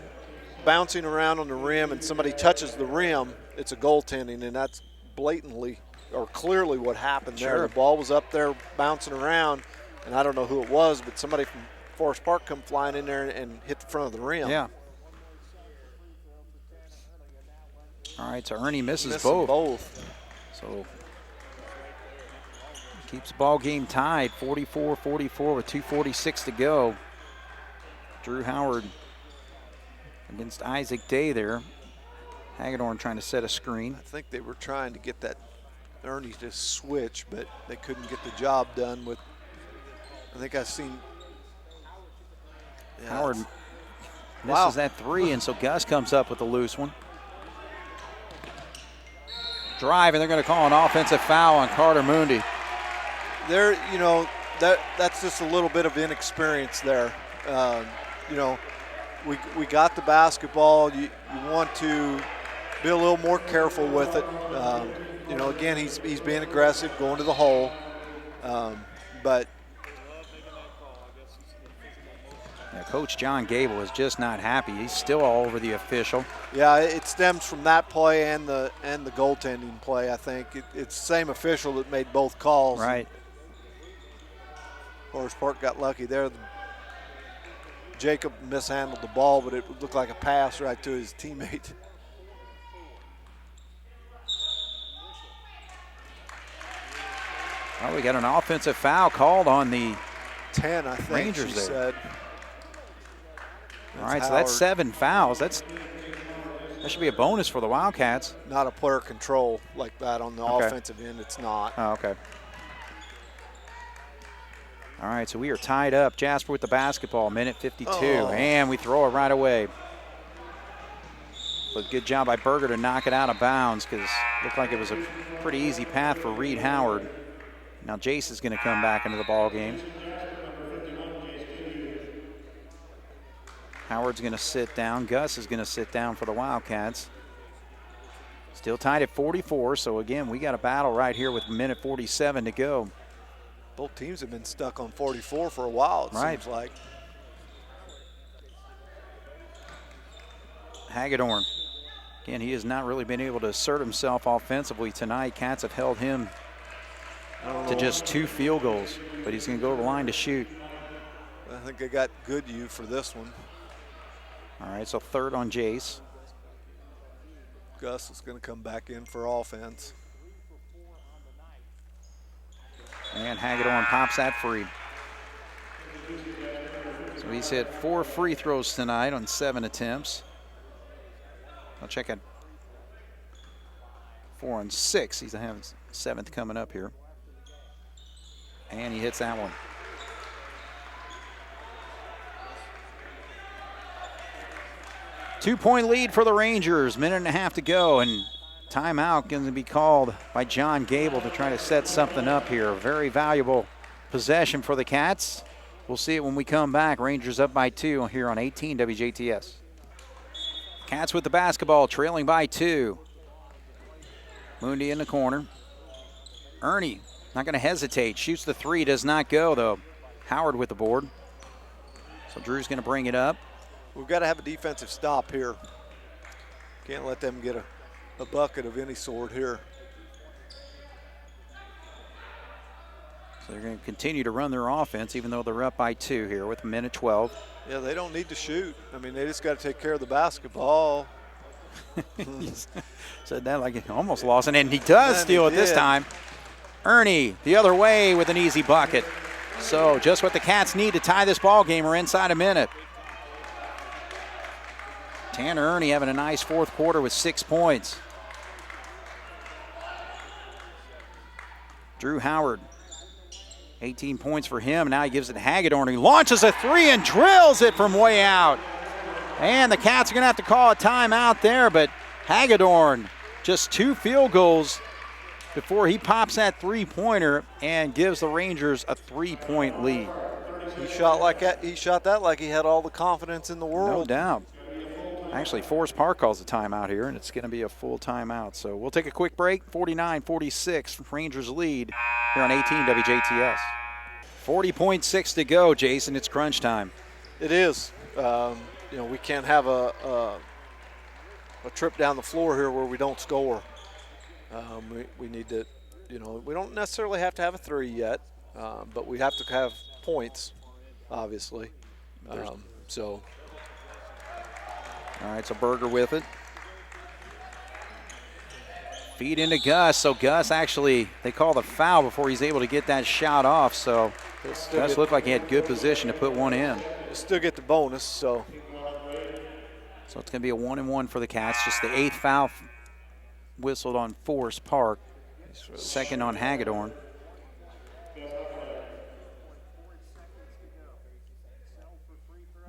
bouncing around on the rim and somebody touches the rim, it's a goaltending, and that's blatantly or clearly what happened there. The ball was up there bouncing around, and I don't know who it was, but somebody from Forest Park come flying in there and hit the front of the rim. Yeah. All right, so Ernie misses both. So keeps the ball game tied, 44-44 with 2:46 to go. Drew Howard against Isaac Day there. Hagedorn trying to set a screen. I think they were trying to get that Ernie to switch, but they couldn't get the job done with. I think I've seen. Yeah, Howard misses that 3, and so Gus comes up with a loose one. Drive, and they're going to call an offensive foul on Carter Mundy. There, that's just a little bit of inexperience there. We got the basketball. You want to be a little more careful with it. Again, he's being aggressive, going to the hole, but. Yeah, Coach John Gable is just not happy. He's still all over the official. Yeah, it stems from that play and the goaltending play, I think. It's the same official that made both calls. Right. Forest Park got lucky there. Jacob mishandled the ball, but it looked like a pass right to his teammate. Well, we got an offensive foul called on the 10, I think Rangers she there. said. All right, so that's 7 fouls. That should be a bonus for the Wildcats. Not a player control like that on the offensive end. It's not. Oh, okay. All right, so we are tied up. Jasper with the basketball, minute 52, and we throw it right away. But good job by Berger to knock it out of bounds, because it looked like it was a pretty easy path for Reed Howard. Now Jace is going to come back into the ball game. Howard's going to sit down. Gus is going to sit down for the Wildcats. Still tied at 44, so again, we got a battle right here with a minute 47 to go. Both teams have been stuck on 44 for a while, it seems like. Hagedorn. Again, he has not really been able to assert himself offensively tonight. Cats have held him to just 2 field goals, but he's going to go to the line to shoot. I think they got Goodhue for this one. All right, so 3rd on Jace. Gus is going to come back in for offense. And Hagedorn pops that free. So he's hit 4 free throws tonight on 7 attempts. I'll check it. 4 on 6. He's having 7th coming up here. And he hits that one. Two-point lead for the Rangers. Minute and a half to go, and timeout going to be called by John Gable to try to set something up here. Very valuable possession for the Cats. We'll see it when we come back. Rangers up by 2 here on 18 WJTS. Cats with the basketball, trailing by 2. Mundi in the corner. Ernie, not going to hesitate. Shoots the 3, does not go, though. Howard with the board. So Drew's going to bring it up. We've got to have a defensive stop here. Can't let them get a bucket of any sort here. So they're going to continue to run their offense, even though they're up by 2 here with a minute 12. Yeah, they don't need to shoot. I mean, they just got to take care of the basketball. Said that like he almost lost it, and he does steal it this time. Ernie the other way with an easy bucket. So just what the Cats need to tie this ball game. We're inside a minute. Tanner Ernie having a nice 4th quarter with 6 points. Drew Howard, 18 points for him. Now he gives it to Hagedorn. He launches a 3 and drills it from way out. And the Cats are going to have to call a timeout there, but Hagedorn just 2 field goals before he pops that 3-pointer and gives the Rangers a 3-point lead. He shot that like he had all the confidence in the world. No doubt. Actually, Forest Park calls a timeout here, and it's going to be a full timeout. So we'll take a quick break. 49-46, Rangers lead here on 18 WJTS. 40.6 to go, Jason. It's crunch time. It is. We can't have a trip down the floor here where we don't score. We need to, we don't necessarily have to have a 3 yet, but we have to have points, obviously. All right, so Berger with it. Feed into Gus. So Gus actually, they call the foul before he's able to get that shot off. So Gus looked like he had good position to put one in. Still get the bonus, so. So it's going to be a 1-and-1 for the Cats. Just the 8th foul whistled on Forest Park. 2nd on Hagedorn.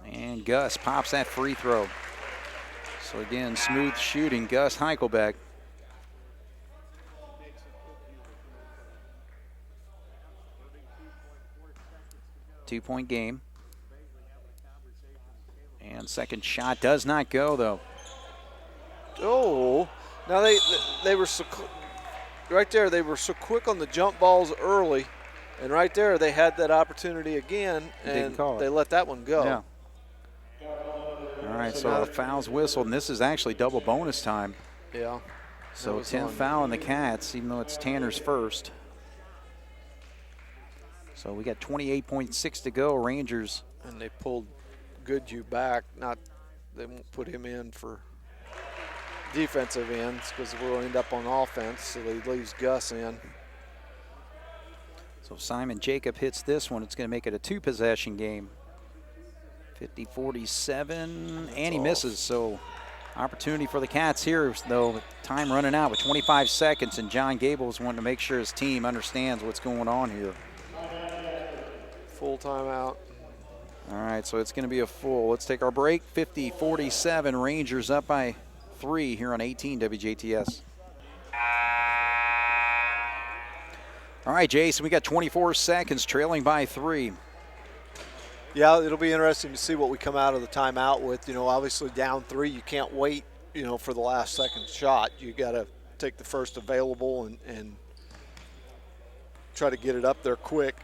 And Gus pops that free throw. So again, smooth shooting, Gus Heichelbeck. Two-point game. And second shot does not go, though. Oh, now they were so right there. They were so quick on the jump balls early, and right there they had that opportunity again, and they let that one go. Yeah. All right, so the foul's whistled, and this is actually double bonus time. Yeah. So 10th foul in the Cats, even though it's Tanner's first. So we got 28.6 to go, Rangers. And they pulled Goodhue back. They won't put him in for defensive ends because we'll end up on offense, so he leaves Gus in. So Simon Jacob hits this one. It's going to make it a 2-possession game. 50-47, and he misses. So opportunity for the Cats here, though. Time running out with 25 seconds, and John Gable's wanting to make sure his team understands what's going on here. Full timeout. All right, so it's going to be a full. Let's take our break. 50-47, Rangers up by 3 here on 18 WJTS. All right, Jason, we got 24 seconds, trailing by 3. Yeah, it'll be interesting to see what we come out of the timeout with. Obviously down 3, you can't wait, for the last second shot. You got to take the first available and try to get it up there quick.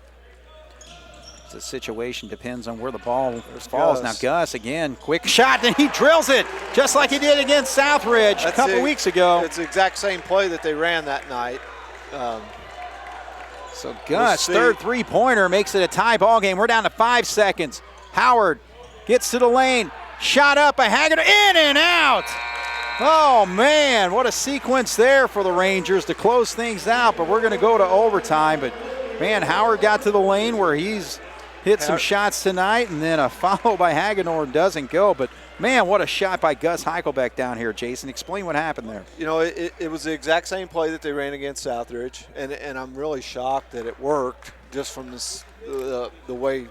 The situation depends on where the ball There's falls. Gus. Now Gus again, quick shot, and he drills it just like he did against Southridge a couple weeks ago. It's the exact same play that they ran that night. So Gus, third three-pointer, makes it a tie ball game. We're down to 5 seconds. Howard gets to the lane, shot up by Hagedorn, in and out. Oh man, what a sequence there for the Rangers to close things out, but we're gonna go to overtime. But man, Howard got to the lane where he's hit some shots tonight, and then a follow by Hagedorn doesn't go. But man, what a shot by Gus Heichelbeck down here. Jason, explain what happened there. You know, it was the exact same play that they ran against Southridge, and I'm really shocked that it worked just from this, the way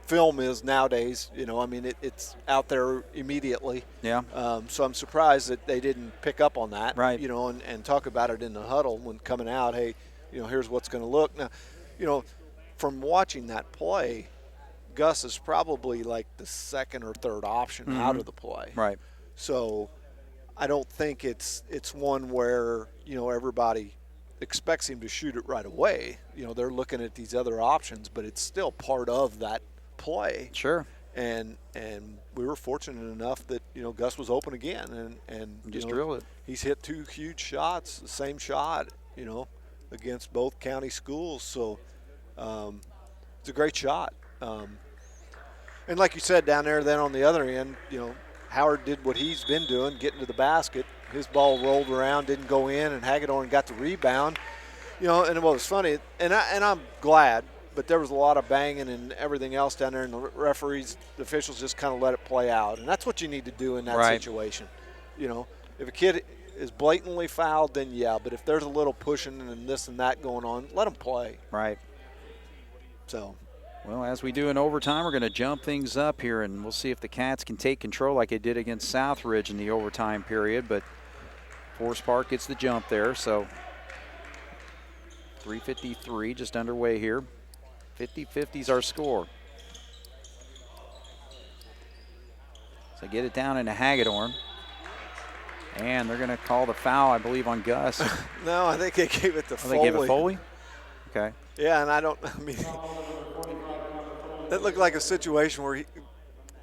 film is nowadays. You know, I mean, it's out there immediately. Yeah. So I'm surprised that they didn't pick up on that. Right. You know, and talk about it in the huddle when coming out. Hey, you know, here's what's going to look. Now, you know, from watching that play, Gus is probably like the second or third option out of the play. Right. So I don't think it's one where, you know, everybody expects him to shoot it right away. You know, they're looking at these other options, but it's still part of that play. Sure. And we were fortunate enough that, you know, Gus was open again and Just you know, drilled it. He's hit 2 huge shots, the same shot, you know, against both county schools. So it's a great shot. And like you said down there, then on the other end, you know, Howard did what he's been doing, getting to the basket. His ball rolled around, didn't go in, and Hagedorn got the rebound. You know, and what was funny, and I'm glad, but there was a lot of banging and everything else down there, and the referees, the officials just kind of let it play out. And that's what you need to do in that situation. You know, if a kid is blatantly fouled, then yeah, but if there's a little pushing and this and that going on, let them play. Right. So. Well, as we do in overtime, we're going to jump things up here, and we'll see if the Cats can take control like they did against Southridge in the overtime period. But Forest Park gets the jump there, so 3:53 just underway here. 50-50 is our score. So get it down into Hagedorn. And they're going to call the foul, I believe, on Gus. No, I think they gave it to Foley. They gave it Foley? Okay. Yeah, and I mean, that looked like a situation where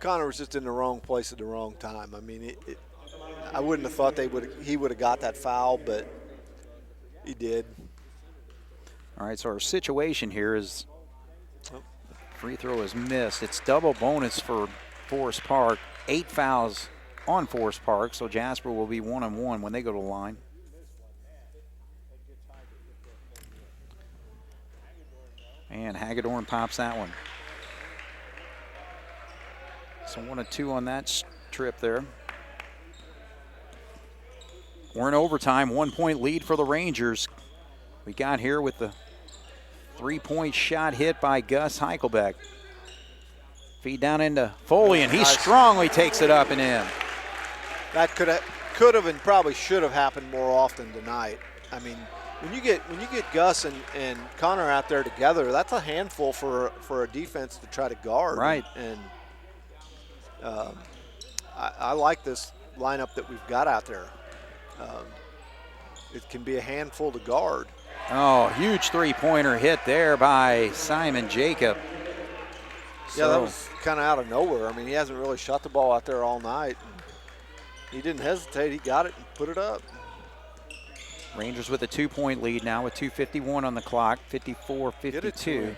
Connor was just in the wrong place at the wrong time. I mean, I wouldn't have thought he would have got that foul, but he did. All right, so our situation here is free throw is missed. It's double bonus for Forest Park. 8 fouls on Forest Park, so Jasper will be 1-on-1 when they go to the line. And Hagedorn pops that one. So 1 of 2 on that trip there. We're in overtime, 1-point lead for the Rangers. We got here with the 3-point shot hit by Gus Heichelbeck. Feed down into Foley, and he strongly takes it up and in. That could have and probably should have happened more often tonight. I mean, when you get Gus and Connor out there together, that's a handful for a defense to try to guard. Right. And I like this lineup that we've got out there. It can be a handful to guard. Oh, huge three-pointer hit there by Simon Jacob. Yeah, that was kind of out of nowhere. I mean, he hasn't really shot the ball out there all night. He didn't hesitate. He got it and put it up. Rangers with a 2-point lead now with 2:51 on the clock, 54-52.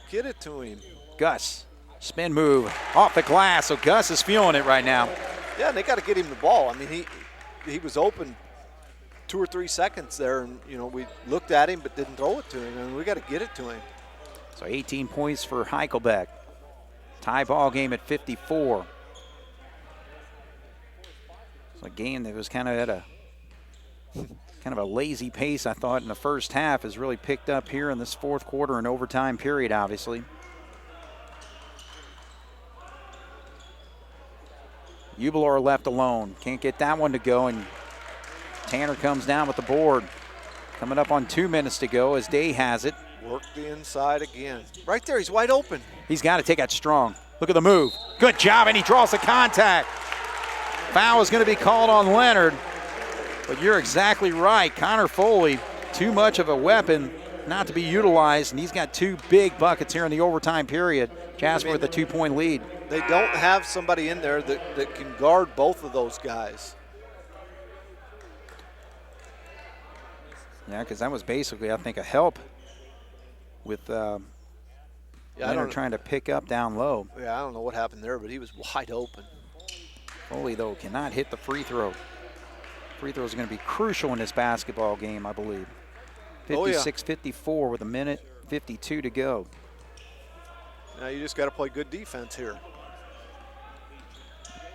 Get it to him. Gus, spin move off the glass, so Gus is feeling it right now. Yeah, and they got to get him the ball. I mean, he was open 2 or 3 seconds there, and, you know, we looked at him but didn't throw it to him, and we got to get it to him. So 18 points for Heichelbeck. Tie ball game at 54. So a game that was kind of at a lazy pace, I thought, in the first half has really picked up here in this fourth quarter and overtime period, obviously. Ubelor left alone. Can't get that one to go, and Tanner comes down with the board. Coming up on 2 minutes to go as Day has it. Work the inside again. Right there, he's wide open. He's got to take that strong. Look at the move. Good job, and he draws the contact. Foul is going to be called on Leonard. But you're exactly right. Connor Foley, too much of a weapon not to be utilized, and he's got 2 big buckets here in the overtime period. Jasper with a 2-point lead. They don't have somebody in there that can guard both of those guys. Yeah, because that was basically, I think, a help with Leonard trying to pick up down low. Yeah, I don't know what happened there, but he was wide open. Foley, though, cannot hit the free throw. Free throws are going to be crucial in this basketball game, I believe. 56-54 with 1:52 to go. Now you just got to play good defense here.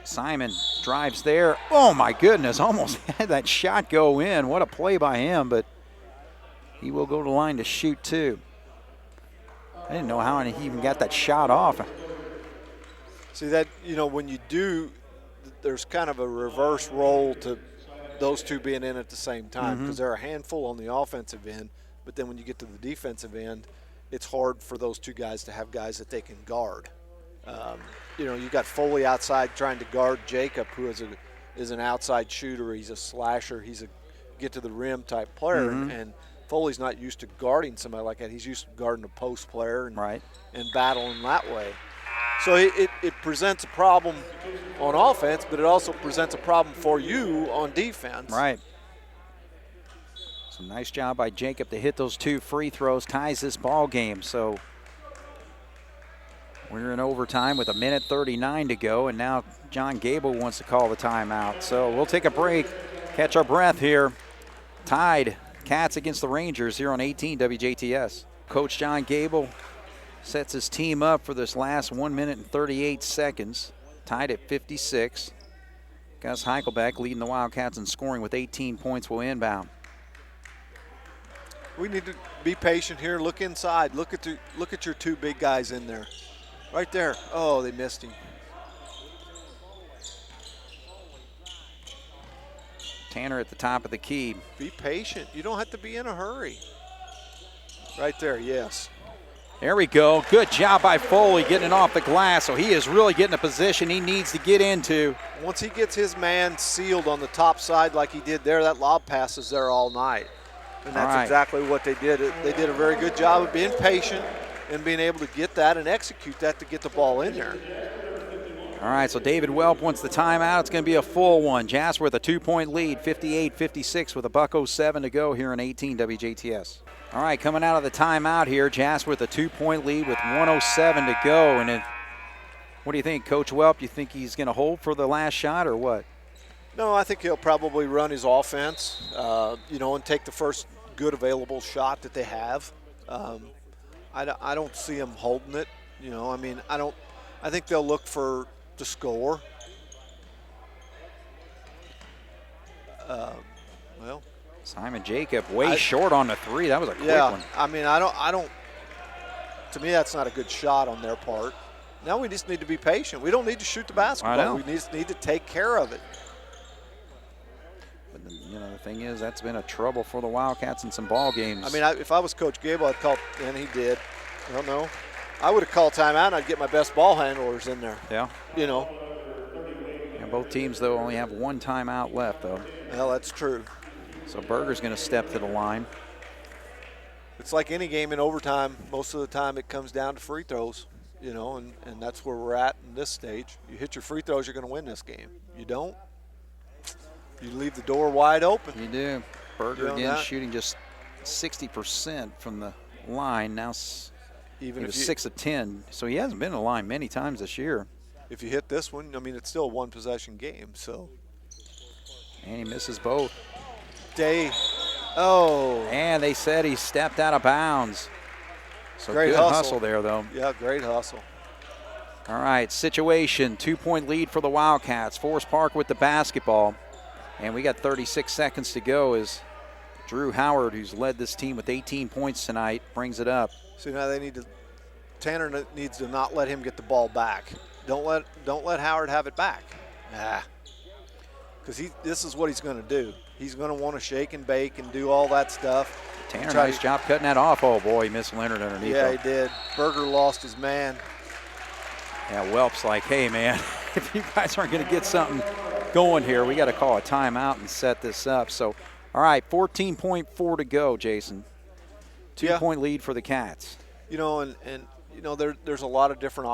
Simon drives there. Oh, my goodness, almost had that shot go in. What a play by him, but he will go to the line to shoot, too. I didn't know how he even got that shot off. See that, when you do, there's kind of a reverse role to those two being in at the same time, because they're a handful on the offensive end, but then when you get to the defensive end, it's hard for those two guys to have guys that they can guard. You got Foley outside trying to guard Jacob, who is an outside shooter. He's a slasher. He's a get-to-the-rim type player, and Foley's not used to guarding somebody like that. He's used to guarding a post player and battling that way. So it presents a problem on offense, but it also presents a problem for you on defense. Right. So nice job by Jacob to hit those 2 free throws, ties this ball game. So we're in overtime with 1:39 to go, and now John Gable wants to call the timeout. So we'll take a break, catch our breath here. Tied Cats against the Rangers here on 18 WJTS. Coach John Gable sets his team up for this last 1:38, tied at 56. Gus Heichelbeck leading the Wildcats in scoring with 18 points will inbound. We need to be patient here. Look inside. Look at your 2 big guys in there. Right there. Oh, they missed him. Tanner at the top of the key. Be patient. You don't have to be in a hurry. Right there, yes. There we go. Good job by Foley getting it off the glass. So he is really getting a position he needs to get into. Once he gets his man sealed on the top side like he did there, that lob pass is there all night. And that's exactly what they did. They did a very good job of being patient and being able to get that and execute that to get the ball in there. All right, so David Welp wants the timeout. It's going to be a full one. Jasper with a 2-point lead, 58-56 with $1:07 to go here in 18 WJTS. All right, coming out of the timeout here, Jasper with a 2-point lead with 1:07 to go. And what do you think, Coach Welp? Do you think he's going to hold for the last shot or what? No, I think he'll probably run his offense, and take the first good available shot that they have. I don't see him holding it. I think they'll look for the score. Simon Jacob way short on the 3. That was a quick one. I don't. To me, that's not a good shot on their part. Now we just need to be patient. We don't need to shoot the basketball. We just need to take care of it. But the thing is, that's been a trouble for the Wildcats in some ball games. If I was Coach Gable, I'd call, and he did. I don't know. I would have called timeout, and I'd get my best ball handlers in there. Yeah. Yeah, both teams, though, only have 1 timeout left, though. Well, that's true. So Berger's going to step to the line. It's like any game in overtime. Most of the time it comes down to free throws, and that's where we're at in this stage. You hit your free throws, you're going to win this game. You don't, you leave the door wide open. You do. Berger again shooting just 60% from the line. Now even if 6 of 10. So he hasn't been in the line many times this year. If you hit this one, it's still a 1-possession game. So. And he misses both. And they said he stepped out of bounds. So great good hustle there, though. Yeah, great hustle. All right, situation, 2-point lead for the Wildcats. Forest Park with the basketball. And we got 36 seconds to go as Drew Howard, who's led this team with 18 points tonight, brings it up. So now Tanner needs to not let him get the ball back. Don't let Howard have it back. Because this is what he's going to do. He's going to want to shake and bake and do all that stuff. Tanner, nice job cutting that off. Oh, boy, he missed Leonard underneath. Yeah, he did. Berger lost his man. Yeah, Welp's like, hey, man, if you guys aren't going to get something going here. We got to call a timeout and set this up. So, all right, 14.4 to go, Jason. 2-point lead for the Cats. You know, and you know, there's a lot of different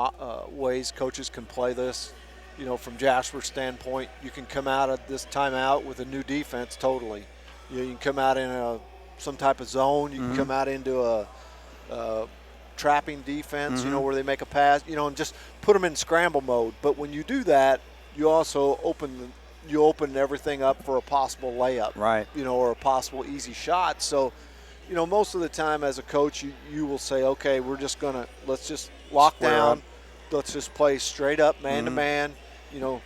ways coaches can play this. You know, from Jasper's standpoint, you can come out of this timeout with a new defense totally. You can come out in some type of zone. You can come out into a trapping defense, you know, where they make a pass, you know, and just put them in scramble mode. But when you do that, you also open everything up for a possible layup, right? You know, or a possible easy shot. So, you know, most of the time as a coach, you will say, okay, let's just lock down. Let's just play straight up man to man. You know,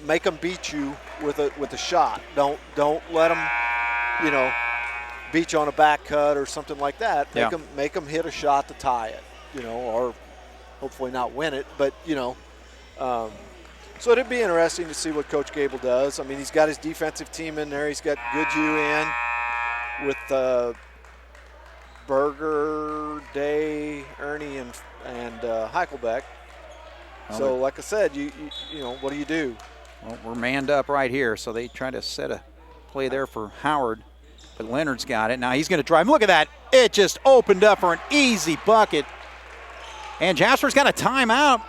make them beat you with a shot. Don't let them, you know, beat you on a back cut or something like that. Make them hit a shot to tie it, you know, or hopefully not win it. But, you know, so it'd be interesting to see what Coach Gable does. I mean, he's got his defensive team in there. He's got Goodhue in with Berger, Day, Ernie, and Heichelbeck. So, like I said, you know, what do you do? Well, we're manned up right here, so they try to set a play there for Howard. But Leonard's got it. Now he's going to drive. Look at that. It just opened up for an easy bucket. And Jasper's got a timeout.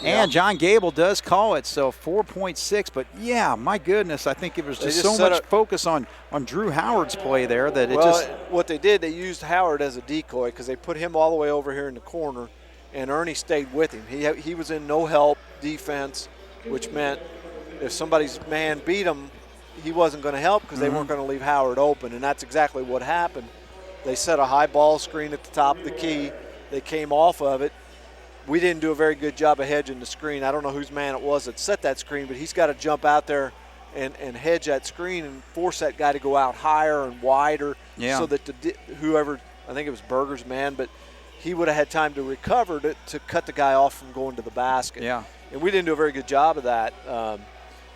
And John Gable does call it, so 4.6. But, yeah, my goodness, I think it was just so much focus on Drew Howard's play there that it just – what they did, they used Howard as a decoy because they put him all the way over here in the corner, and Ernie stayed with him. He was in no-help defense, which meant if somebody's man beat him, he wasn't going to help because they weren't going to leave Howard open, and that's exactly what happened. They set a high ball screen at the top of the key. They came off of it. We didn't do a very good job of hedging the screen. I don't know whose man it was that set that screen, but he's got to jump out there and hedge that screen and force that guy to go out higher and wider so that whoever, I think it was Berger's man, but he would have had time to recover to cut the guy off from going to the basket. Yeah. And we didn't do a very good job of that.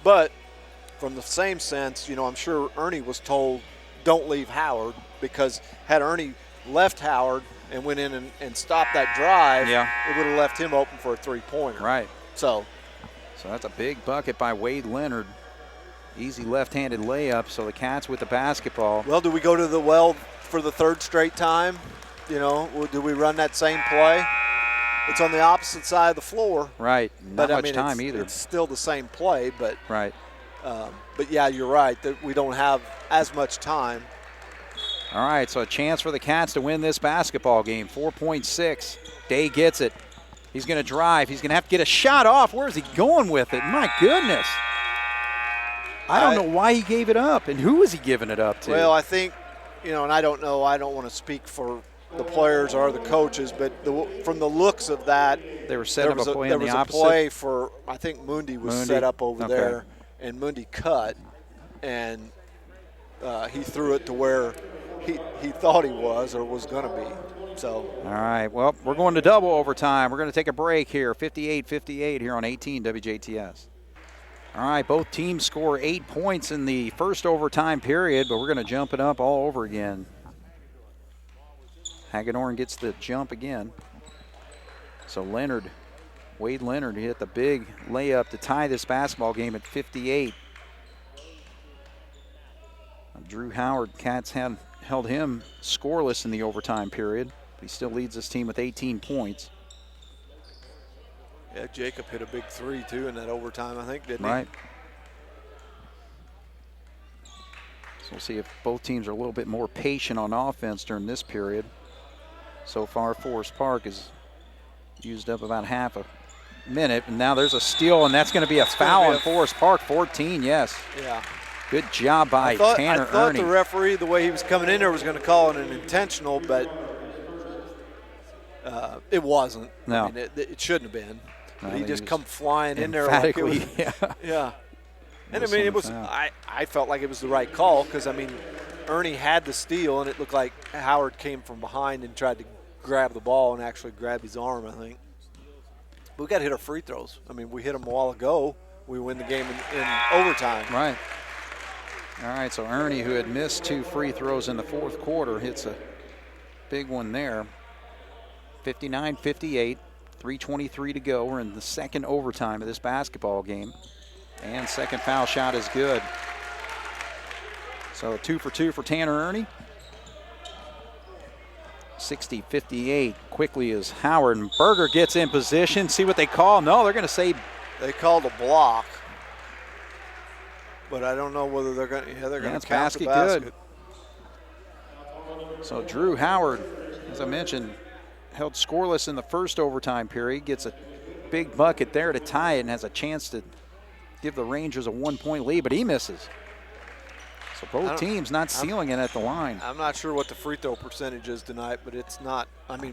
But from the same sense, you know, I'm sure Ernie was told don't leave Howard, because had Ernie left Howard and went in and stopped that drive, it would have left him open for a three-pointer. Right. So that's a big bucket by Wade Leonard. Easy left-handed layup, so the Cats with the basketball. Well, do we go to the well for the third straight time? You know, do we run that same play? It's on the opposite side of the floor. Right. Not much time either. It's still the same play, but right. But yeah, you're right that we don't have as much time. All right, so a chance for the Cats to win this basketball game. 4.6. Day gets it. He's going to drive. He's going to have to get a shot off. Where is he going with it? My goodness. I don't know why he gave it up, and who is he giving it up to? Well, I think, you know, and I don't know. I don't want to speak for the players or the coaches, but from the looks of that, they were setting up a play in the opposite. There was a play for, I think Mundi was set up over there, and Mundi cut, and he threw it to where he thought he was or was going to be. So. All right, well, we're going to double overtime. We're going to take a break here, 58-58 here on 18 WJTS. All right, both teams score 8 points in the first overtime period, but we're going to jump it up all over again. Hagedorn gets the jump again. So Wade Leonard hit the big layup to tie this basketball game at 58. Drew Howard, Cats held him scoreless in the overtime period. He still leads this team with 18 points. Yeah, Jacob hit a big three, too, in that overtime, I think, didn't he? Right. So we'll see if both teams are a little bit more patient on offense during this period. So far, Forest Park has used up about half a minute, and now there's a steal, and that's going to be a foul on Forest Park. 14, yes. Yeah. Good job by Tanner Ernie. I thought the referee, the way he was coming in there, was going to call it an intentional, but it wasn't. No. I mean, it shouldn't have been. No, he just come flying in there like it was. Yeah. And, I mean, it was. I felt like it was the right call because, I mean, Ernie had the steal, and it looked like Howard came from behind and tried to grab the ball and actually grabbed his arm, I think. But we got to hit our free throws. I mean, we hit them a while ago. We win the game in overtime. Right. All right, so Ernie, who had missed 2 free throws in the fourth quarter, hits a big one there. 59-58, 3:23 to go. We're in the second overtime of this basketball game. And second foul shot is good. So 2 for 2 for Tanner Ernie. 60-58 quickly as Howard, and Berger gets in position. See what they call? No, they're going to say. They called a block. But I don't know whether they're going to count basket the basket. Good. So Drew Howard, as I mentioned, held scoreless in the first overtime period. Gets a big bucket there to tie it and has a chance to give the Rangers a 1-point lead, but he misses. So both teams not sealing it at the line. I'm not sure what the free throw percentage is tonight, but it's not,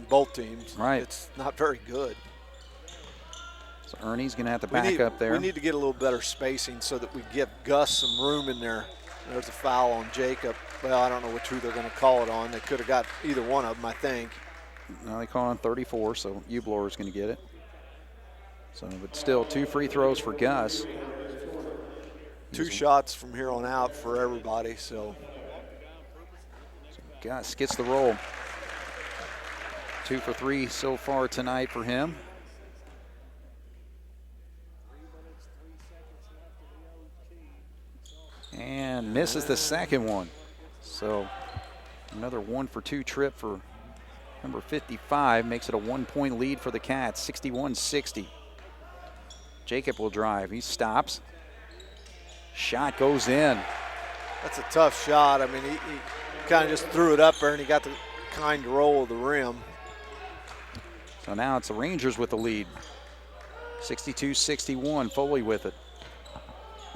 both teams. Right. It's not very good. So Ernie's going to have to back up there. We need to get a little better spacing so that we give Gus some room in there. There's a foul on Jacob. Well, I don't know who they're going to call it on. They could have got either one of them, I think. No, they call on 34, so Ubler is going to get it. So, but still 2 free throws for Gus. 2 shots from here on out for everybody, so. Gus gets the roll. 2 for 3 so far tonight for him. And misses the second one. So another 1 for 2 trip for number 55. Makes it a 1-point lead for the Cats, 61-60. Jacob will drive. He stops. Shot goes in. That's a tough shot. He kind of just threw it up there and he got the kind roll of the rim. So now it's the Rangers with the lead. 62-61, Foley with it.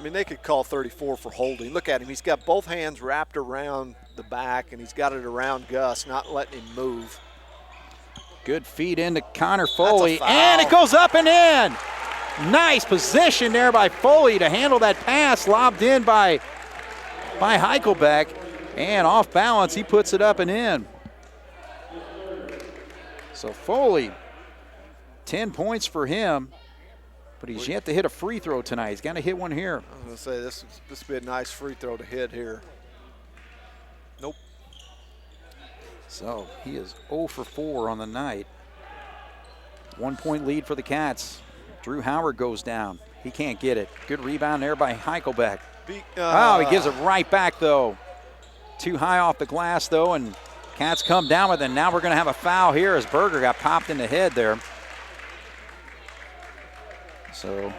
They could call 34 for holding. Look at him. He's got both hands wrapped around the back and he's got it around Gus, not letting him move. Good feed into Connor Foley, and it goes up and in. Nice position there by Foley to handle that pass, lobbed in by Heichelbeck, and off balance, he puts it up and in. So Foley, 10 points for him, but he's yet to hit a free throw tonight. He's got to hit one here. I was going to say, this would be a nice free throw to hit here. Nope. So he is 0 for 4 on the night. 1-point lead for the Cats. Drew Howard goes down. He can't get it. Good rebound there by Heichelbeck. He gives it right back, though. Too high off the glass, though, and Cats come down with it. Now we're going to have a foul here as Berger got popped in the head there. So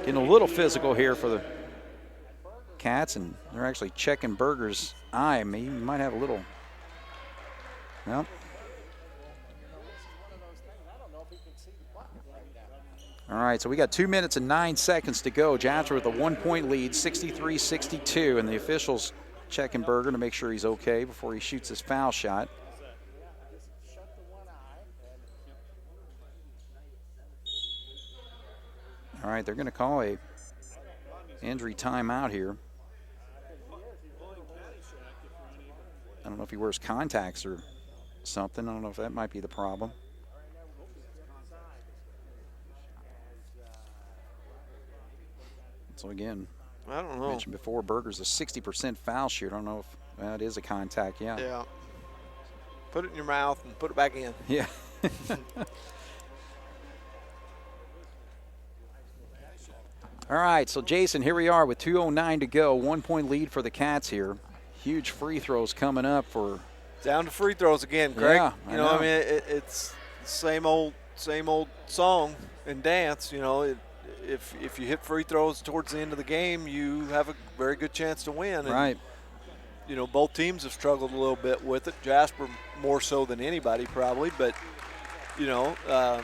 getting a little physical here for the Cats, and they're actually checking Berger's eye. He might have a little. Well. All right, so we got 2 minutes and 9 seconds to go. Jasper with a 1-point lead, 63-62, and the officials checking Berger to make sure he's okay before he shoots his foul shot. All right, they're going to call a injury timeout here. I don't know if he wears contacts or something. I don't know if that might be the problem. So again, I don't know. I mentioned before, Berger's a 60% foul shooter. I don't know if that is a contact. Yeah. Yeah. Put it in your mouth and put it back in. Yeah. All right, so Jason, here we are with 2:09 to go. 1-point lead for the Cats here. Huge free throws coming up for. Down to free throws again, Craig. Yeah, I know. It's the same old song and dance. If you hit free throws towards the end of the game, you have a very good chance to win. And, right. Both teams have struggled a little bit with it. Jasper more so than anybody probably, but you got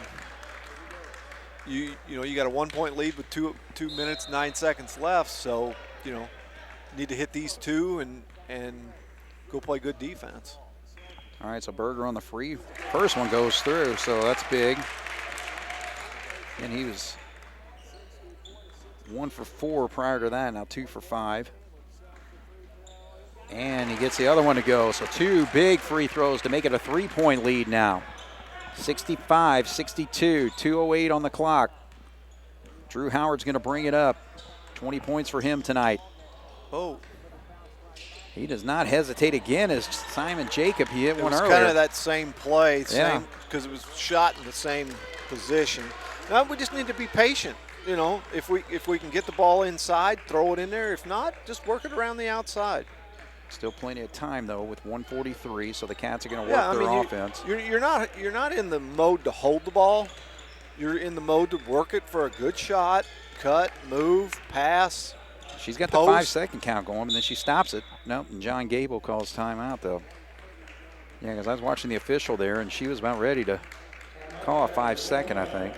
a 1-point lead with 2 minutes 9 seconds left. So need to hit these 2 and go play good defense. All right, so Berger on the free. First one goes through, so that's big. And he was 1 for 4 prior to that, now 2 for 5. And he gets the other one to go, so 2 big free throws to make it a 3-point lead now. 65-62, 2:08 on the clock. Drew Howard's going to bring it up. 20 points for him tonight. Oh. He does not hesitate again as Simon Jacob. He hit one earlier. It was kind of that same play, yeah, because it was shot in the same position. Now we just need to be patient. You know, if we can get the ball inside, throw it in there. If not, just work it around the outside. Still plenty of time though with 1:43, so the Cats are going to work their offense. You're not in the mode to hold the ball. You're in the mode to work it for a good shot, cut, move, pass. She's got the 5-second count going, and then she stops it. Nope, and John Gable calls timeout though. Yeah, because I was watching the official there, and she was about ready to call a 5-second, I think.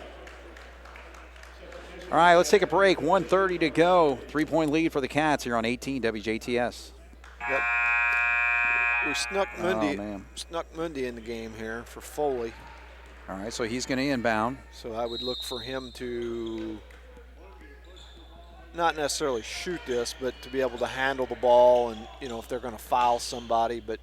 All right, let's take a break. 1:30 to go. 3-point lead for the Cats here on 18 WJTS. Yep. We snuck Mundy in the game here for Foley. All right, so he's going to inbound. So I would look for him to not necessarily shoot this, but to be able to handle the ball and, you know, if they're going to foul somebody. But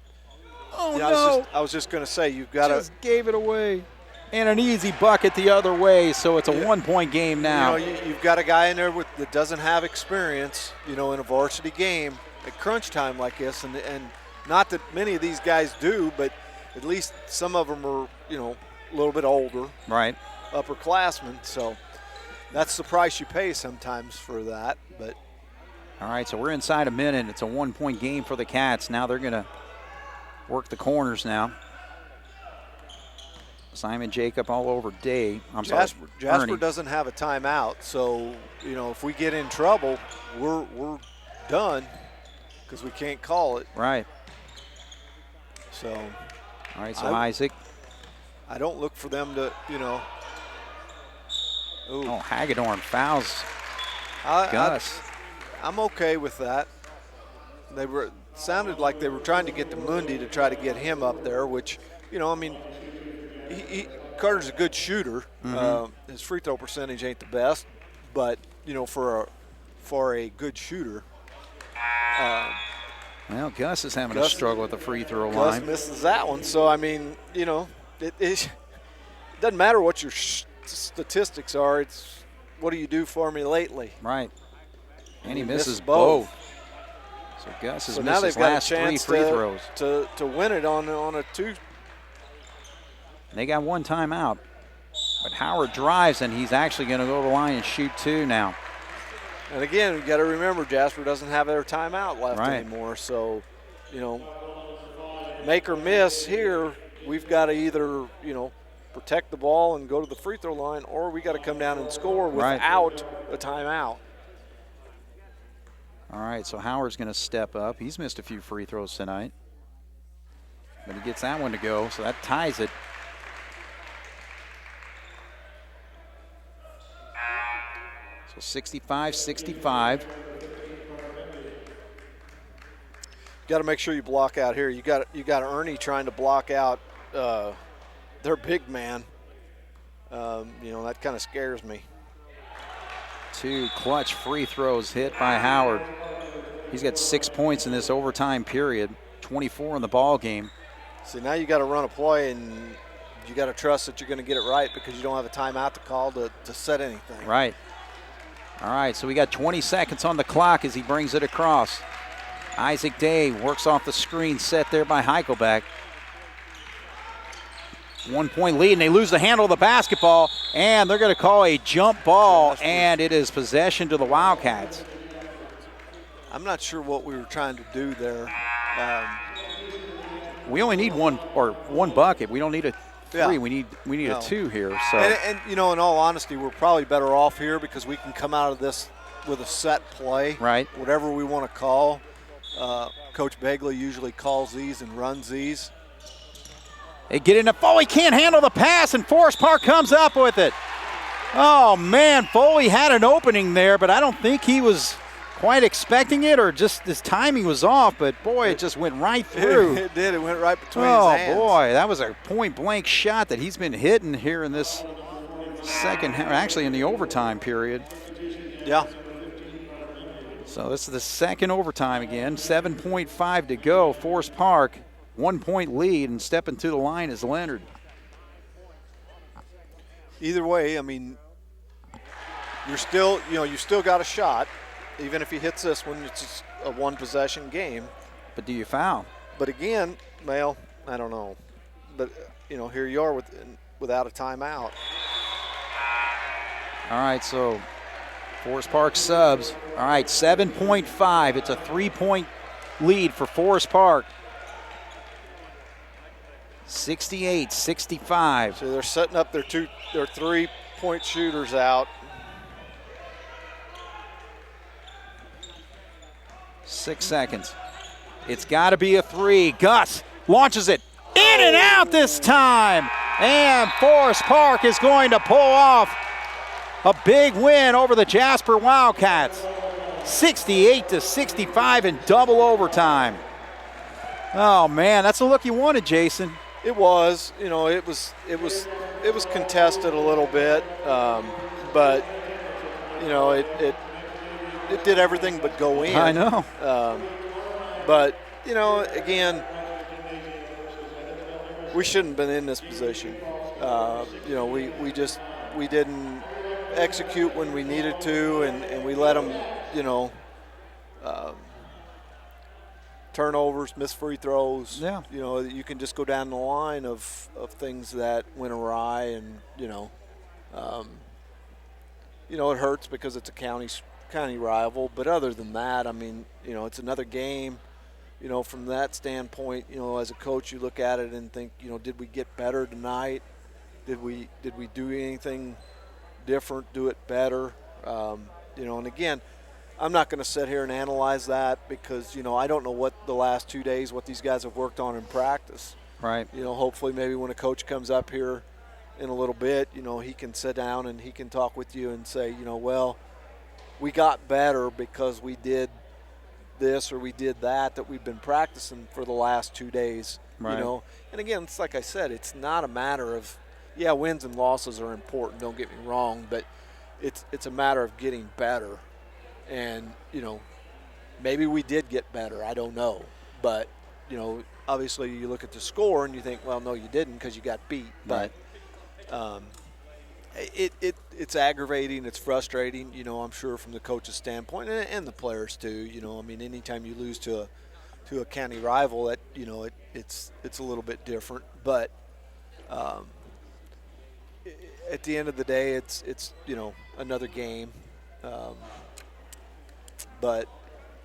I was just going to say, you've got to. Just gave it away. And an easy bucket the other way, so it's a 1-point game now. You know, you've got a guy in there that doesn't have experience, you know, in a varsity game at crunch time like this, and not that many of these guys do, but at least some of them are, you know, a little bit older. Right. Upperclassmen, so that's the price you pay sometimes for that. But all right, so we're inside a minute. It's a 1-point game for the Cats. Now they're going to work the corners now. Simon Jacob all over Day. Jasper doesn't have a timeout, so, you know, if we get in trouble, we're done because we can't call it. Right. So. All right, so Isaac. I don't look for them to, you know. Ooh. Oh, Hagedorn fouls Gus. I'm okay with that. Sounded like they were trying to get to Mundy to try to get him up there, which, you know, I mean, Carter's a good shooter. Mm-hmm. His free throw percentage ain't the best, but, you know, for a good shooter. Well, Gus is having a struggle with the free throw line. Gus misses that one. So, I mean, you know, it doesn't matter what your statistics are. It's what do you do for me lately? Right. And he misses both. So Gus has missed his last 3 free throws. To win it on a 2. They got 1 timeout. But Howard drives, and he's actually going to go to the line and shoot 2 now. And again, you got to remember, Jasper doesn't have their timeout left anymore. So, you know, make or miss here, we've got to either, you know, protect the ball and go to the free throw line, or we got to come down and score without a timeout. All right, so Howard's going to step up. He's missed a few free throws tonight. But he gets that one to go, so that ties it. So 65-65. Got to make sure you block out here. You got Ernie trying to block out their big man. You know, that kind of scares me. 2 clutch free throws hit by Howard. He's got 6 points in this overtime period, 24 in the ball game. See, now you got to run a play, and you got to trust that you're going to get it right because you don't have a timeout to call to set anything. Right. All right, so we got 20 seconds on the clock as he brings it across. Isaac Day works off the screen set there by Heichelbeck. 1-point lead, and they lose the handle of the basketball, and they're going to call a jump ball, and it is possession to the Wildcats. I'm not sure what we were trying to do there. We only need one bucket. We don't need a 3. Yeah. We need a 2 here. So and you know, in all honesty, we're probably better off here because we can come out of this with a set play. Right. Whatever we want to call. Coach Begley usually calls these and runs these. They get into Foley, can't handle the pass, and Forest Park comes up with it. Oh, man, Foley had an opening there, but I don't think he was quite expecting it, or just his timing was off, but, boy, it just went right through. It did. It went right between his hands. Oh, boy, that was a point-blank shot that he's been hitting here in this second half, actually in the overtime period. Yeah. So this is the second overtime again, 7.5 to go. Forest Park, 1-point lead, and stepping to the line is Leonard. Either way, I mean, you've still got a shot, even if he hits this one. It's just a one-possession game. But do you foul? But again, Mel, I don't know. But you know, here you are without a timeout. All right, so Forest Park subs. All right, 7.5. It's a 3-point lead for Forest Park. 68-65. So they're setting up their 3-point shooters out. 6 seconds. It's got to be a three. Gus launches it in and out this time. And Forest Park is going to pull off a big win over the Jasper Wildcats. 68-65 in double overtime. Oh man, that's the look you wanted, Jason. It was, it was contested a little bit, but it did everything but go in. I know. But again, we shouldn't have been in this position. We didn't execute when we needed to, and we let them, turnovers, missed free throws. Yeah. You can just go down the line of things that went awry, and it hurts because it's a county rival. But other than that, I mean, it's another game. From that standpoint, as a coach, you look at it and think, did we get better tonight? Did we do anything different? Do it better? And again, I'm not going to sit here and analyze that because, I don't know what the last 2 days, what these guys have worked on in practice. Right. Hopefully maybe when a coach comes up here in a little bit, he can sit down and he can talk with you and say, well, we got better because we did this or we did that we've been practicing for the last 2 days. Right. And again, it's like I said, it's not a matter of, wins and losses are important, don't get me wrong, but it's a matter of getting better. And, maybe we did get better. I don't know. But, obviously you look at the score and you think, well, no, you didn't because you got beat. Right. But it's aggravating. It's frustrating, I'm sure from the coach's standpoint and the players too. Anytime you lose to a county rival, that, it's a little bit different. But at the end of the day, it's another game. But,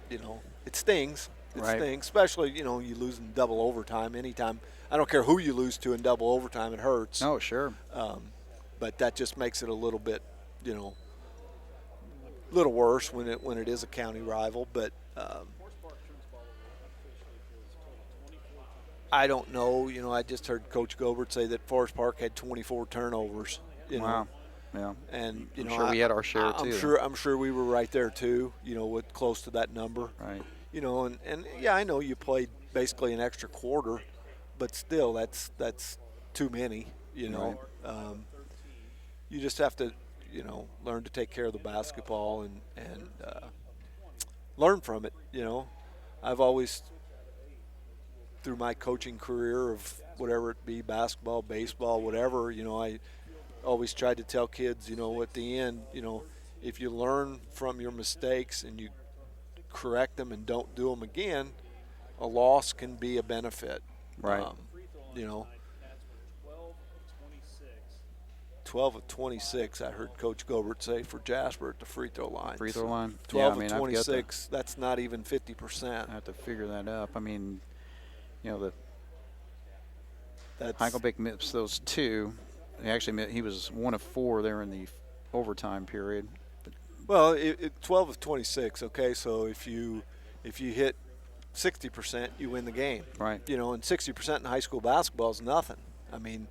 it stings. It stings, especially, you lose in double overtime. Anytime, I don't care who you lose to in double overtime, it hurts. Oh, sure. But that just makes it a little bit, little worse when it is a county rival. But I don't know. I just heard Coach Gobert say that Forest Park had 24 turnovers. Wow. Yeah. And I'm sure we had our share too. I'm sure we were right there too. With close to that number. Right. And I know you played basically an extra quarter, but still, that's too many. Right. You just have to, learn to take care of the basketball and learn from it. I've always, through my coaching career of whatever it be, basketball, baseball, whatever, I always tried to tell kids, at the end, if you learn from your mistakes and you correct them and don't do them again, a loss can be a benefit. Right. 12 of 26, I heard Coach Gobert say for Jasper at the free throw line. 12 of 26, that's not even 50%. I have to figure that up. I mean, That's Heikelbeck missed those two. He was 1 of 4 there in the overtime period. Well, 12 of 26. Okay, so if you hit 60%, you win the game. Right. And 60% in high school basketball is nothing. I mean,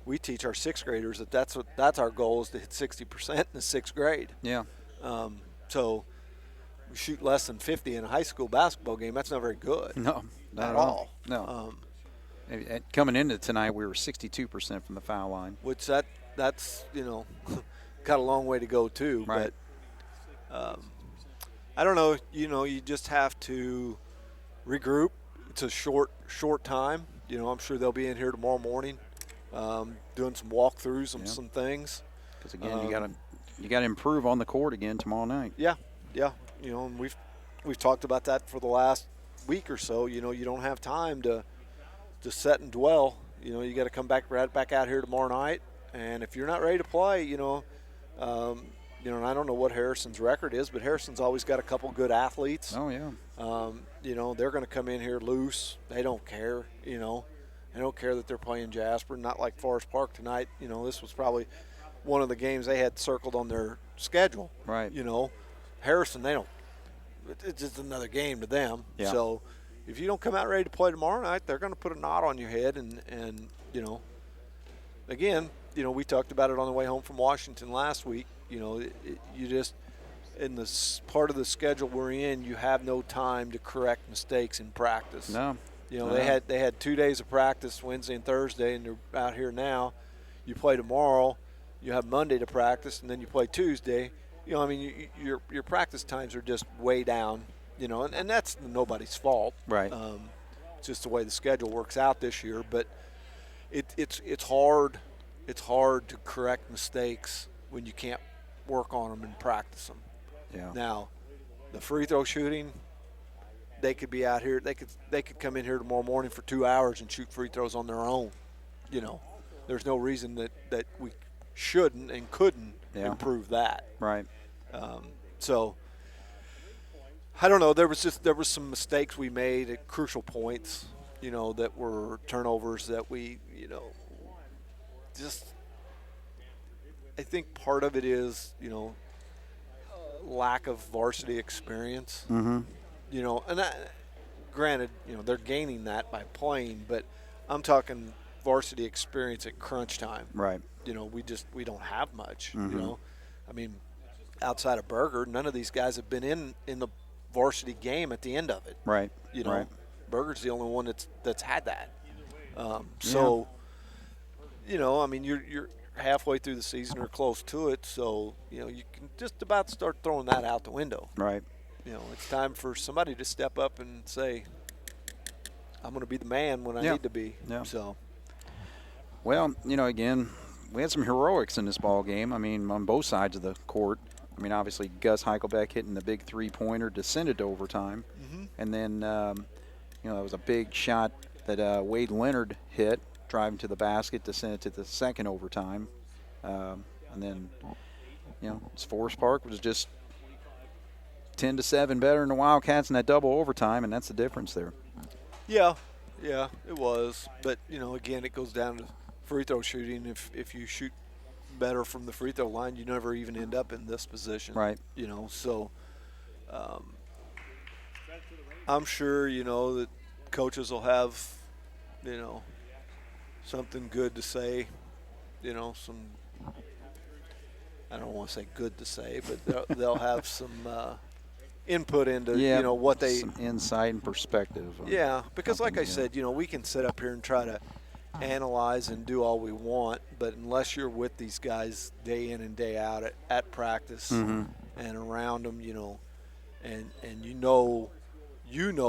we teach our 6th graders that's our goal is to hit 60% in the 6th grade. Yeah. So we shoot less than 50 in a high school basketball game. That's not very good. No, not at all. No. Coming into tonight, we were 62% from the foul line. Which that's got a long way to go too. Right. But I don't know. You just have to regroup. It's a short time. I'm sure they'll be in here tomorrow morning, doing some walkthroughs and some things. Because again, you got to improve on the court again tomorrow night. Yeah. And we've talked about that for the last week or so. You don't have time to set and dwell. You got to come back right back out here tomorrow night. And if you're not ready to play, You know, and I don't know what Harrison's record is, but Harrison's always got a couple good athletes. Oh, yeah. You know, they're going to come in here loose. They don't care, you know. They don't care that they're playing Jasper, not like Forest Park tonight. You know, this was probably one of the games they had circled on their schedule. Right. You know, Harrison, they don't. It's just another game to them. Yeah. So if you don't come out ready to play tomorrow night, they're going to put a knot on your head. And you know, again, you know, we talked about it on the way home from Washington last week. You know, you just – in this part of the schedule we're in, you have no time to correct mistakes in practice. No. You know, No. they had 2 days of practice, Wednesday and Thursday, and they're out here now. You play tomorrow, you have Monday to practice, and then you play Tuesday. You know, I mean, your practice times are just way down. You know, and that's nobody's fault. Right. It's just the way the schedule works out this year. But it's hard. It's hard to correct mistakes when you can't work on them and practice them. Yeah. Now, the free throw shooting, they could be out here. They could come in here tomorrow morning for 2 hours and shoot free throws on their own. You know, there's no reason that we shouldn't and couldn't improve that. Right. So I don't know. There was some mistakes we made at crucial points. You know, that were turnovers that we, you know, just. I think part of it is, you know, lack of varsity experience. Mm-hmm. You know, and granted, you know, they're gaining that by playing, but I'm talking varsity experience at crunch time. Right. You know, we don't have much. Mm-hmm. You know, I mean, outside of Berger, none of these guys have been in the varsity game at the end of it. Right. You know, right. Berger's the only one that's had that. So, you know, I mean, you're halfway through the season or close to it, so, you know, you can just about start throwing that out the window. Right. You know, it's time for somebody to step up and say, I'm going to be the man when I need to be. Yeah. So, well, you know, again, we had some heroics in this ball game. I mean, on both sides of the court. I mean, obviously, Gus Heichelbeck hitting the big three-pointer descended to overtime. Mm-hmm. And then, you know, it was a big shot that Wade Leonard hit, driving to the basket, descended to the second overtime. And then, you know, Forest Park was just 10-7 better than the Wildcats in that double overtime, and that's the difference there. Yeah, it was. But, you know, again, it goes down to free throw shooting. If you shoot better from the free throw line, you never even end up in this position. Right. You know, so I'm sure, you know, that coaches will have, you know, something good to say, you know, some, I don't want to say good to say, but they'll have some input into, you know, what they. Some insight and perspective. Yeah, because like I said, you know, we can sit up here and try to analyze and do all we want, but unless you're with these guys day in and day out at practice and around them, you know, and you know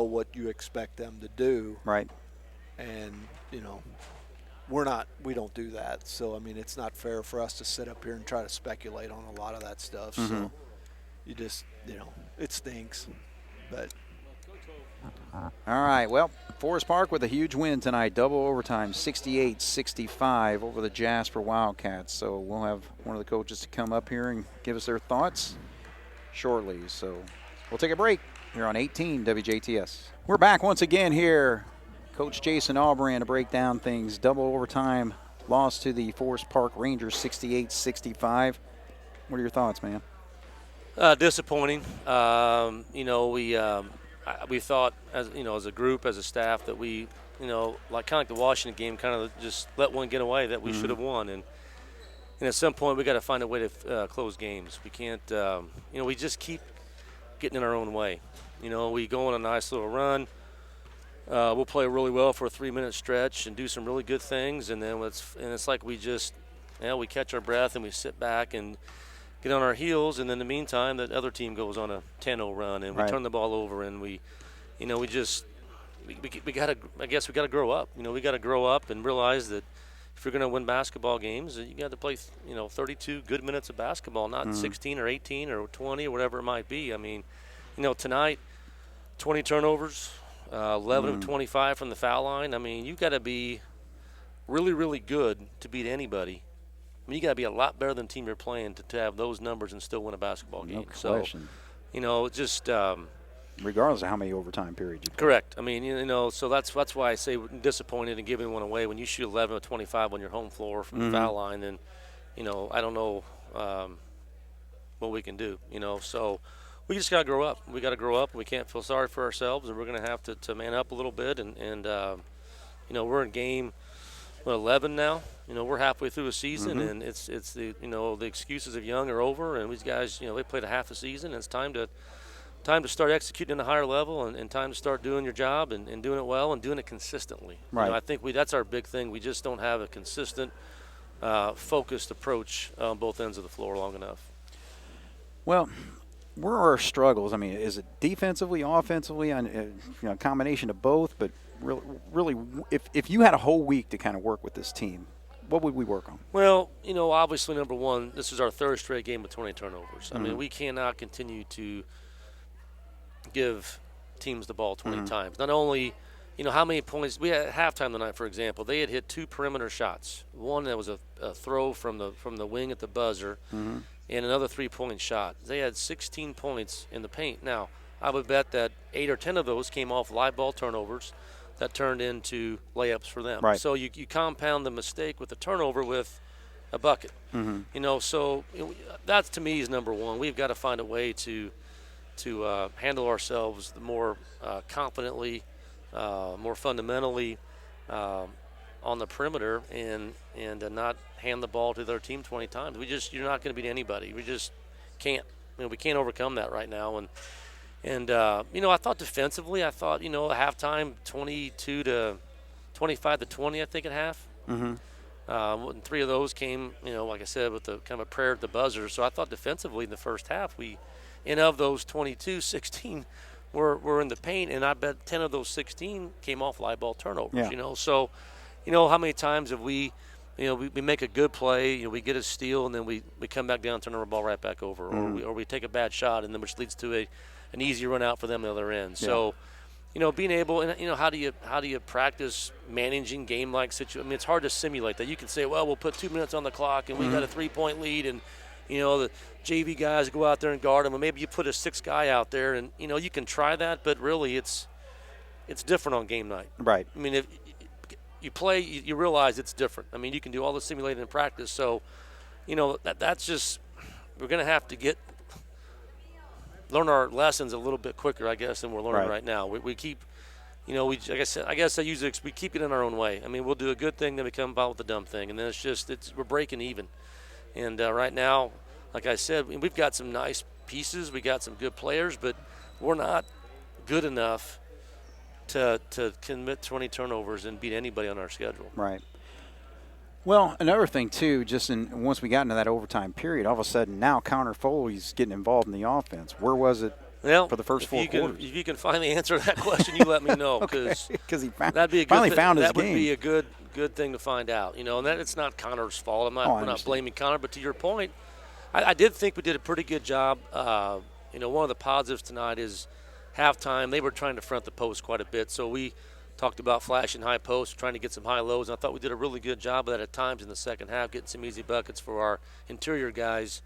what you expect them to do. Right. And, you know, we don't do that. So, I mean, it's not fair for us to sit up here and try to speculate on a lot of that stuff. So you just, you know, it stinks. But all right, well, Forest Park with a huge win tonight, double overtime, 68-65 over the Jasper Wildcats. So we'll have one of the coaches to come up here and give us their thoughts shortly. So we'll take a break here on 18 WJTS. We're back once again here. Coach Jason Albrand to break down things. Double overtime loss to the Forest Park Rangers, 68-65. What are your thoughts, man? Disappointing. You know, we thought, as you know, as a group, as a staff, that we, you know, like kind of like the Washington game, kind of just let one get away that we should have won, and at some point we got to find a way to close games. We can't, you know, we just keep getting in our own way. You know, we go on a nice little run. We'll play really well for a 3-minute stretch and do some really good things, and then it's like we just, you know, we catch our breath and we sit back and get on our heels, and in the meantime, the other team goes on a 10-0 run, and we turn the ball over, and we gotta, I guess we gotta grow up. You know, we gotta grow up and realize that if you're gonna win basketball games, you got to play, you know, 32 good minutes of basketball, not 16 or 18 or 20 or whatever it might be. I mean, you know, tonight, 20 turnovers. 11 of 25 from the foul line. I mean, you got to be really, really good to beat anybody I mean, you got to be a lot better than the team you're playing to have those numbers and still win a basketball game. No question. So, just regardless of how many overtime periods you play. correct. I mean, so that's why I say disappointed and giving one away. When you shoot 11 or 25 on your home floor from the foul line, then, I don't know what we can do. So we just got to grow up. We got to grow up. We can't feel sorry for ourselves, and we're going to have to man up a little bit. And we're in game 11 now. We're halfway through a season, and it's the the excuses of young are over, and these guys they played a half a season. And it's time to start executing at a higher level, and time to start doing your job and doing it well and doing it consistently. Right. I think that's our big thing. We just don't have a consistent, focused approach on both ends of the floor long enough. Well, where are our struggles? I mean, is it defensively, offensively, a combination of both? But really, if you had a whole week to kind of work with this team, what would we work on? Well, obviously, number one, this is our third straight game with 20 turnovers. I mean, we cannot continue to give teams the ball 20 times. Not only, how many points we had at halftime tonight, for example, they had hit 2 perimeter shots. One that was a throw from the wing at the buzzer, and another 3-point shot. They had 16 points in the paint. Now, I would bet that 8 or 10 of those came off live ball turnovers that turned into layups for them. Right. So you compound the mistake with the turnover with a bucket. So that to me is number one. We've got to find a way to handle ourselves more confidently, more fundamentally on the perimeter, and not hand the ball to their team 20 times. You're not going to beat anybody. We just can't. We can't overcome that right now. And I thought defensively, at halftime 22 to 25 to 20, I think at half. And 3 of those came, like I said, with the kind of a prayer at the buzzer. So I thought defensively in the first half, and of those 22, 16 were in the paint, and I bet 10 of those 16 came off live ball turnovers. Yeah. So how many times have we make a good play, we get a steal, and then we come back down, turn the ball right back over, or we take a bad shot, and then which leads to an easy run out for them on the other end. Yeah. So, being able, and how do you practice managing game-like situations? I mean, it's hard to simulate that. You can say, well, we'll put 2 minutes on the clock, and we got a 3-point lead, and the JV guys go out there and guard them, and maybe you put a 6th guy out there, and you can try that, but really it's different on game night. Right. I mean, if you play, you realize it's different. I mean, you can do all the simulating in practice, so that's just we're going to have to learn our lessons a little bit quicker, I guess, than we're learning right now. We keep, like I said, we keep it in our own way. I mean, we'll do a good thing, then we come about with a dumb thing, and then we're breaking even. And right now, like I said, we've got some nice pieces, we got some good players, but we're not good enough to commit 20 turnovers and beat anybody on our schedule. Right. Well, another thing, too, once we got into that overtime period, all of a sudden now Connor Foley's getting involved in the offense. Where was it for the first 4 quarters? If you can find the answer to that question, you let me know. Because he that'd be a good finally thing. found his game. That would be a good thing to find out. And that it's not Connor's fault. We're not blaming Connor, but to your point, I did think we did a pretty good job. One of the positives tonight is halftime, they were trying to front the post quite a bit. So we talked about flashing high posts, trying to get some high lows. And I thought we did a really good job of that at times in the second half, getting some easy buckets for our interior guys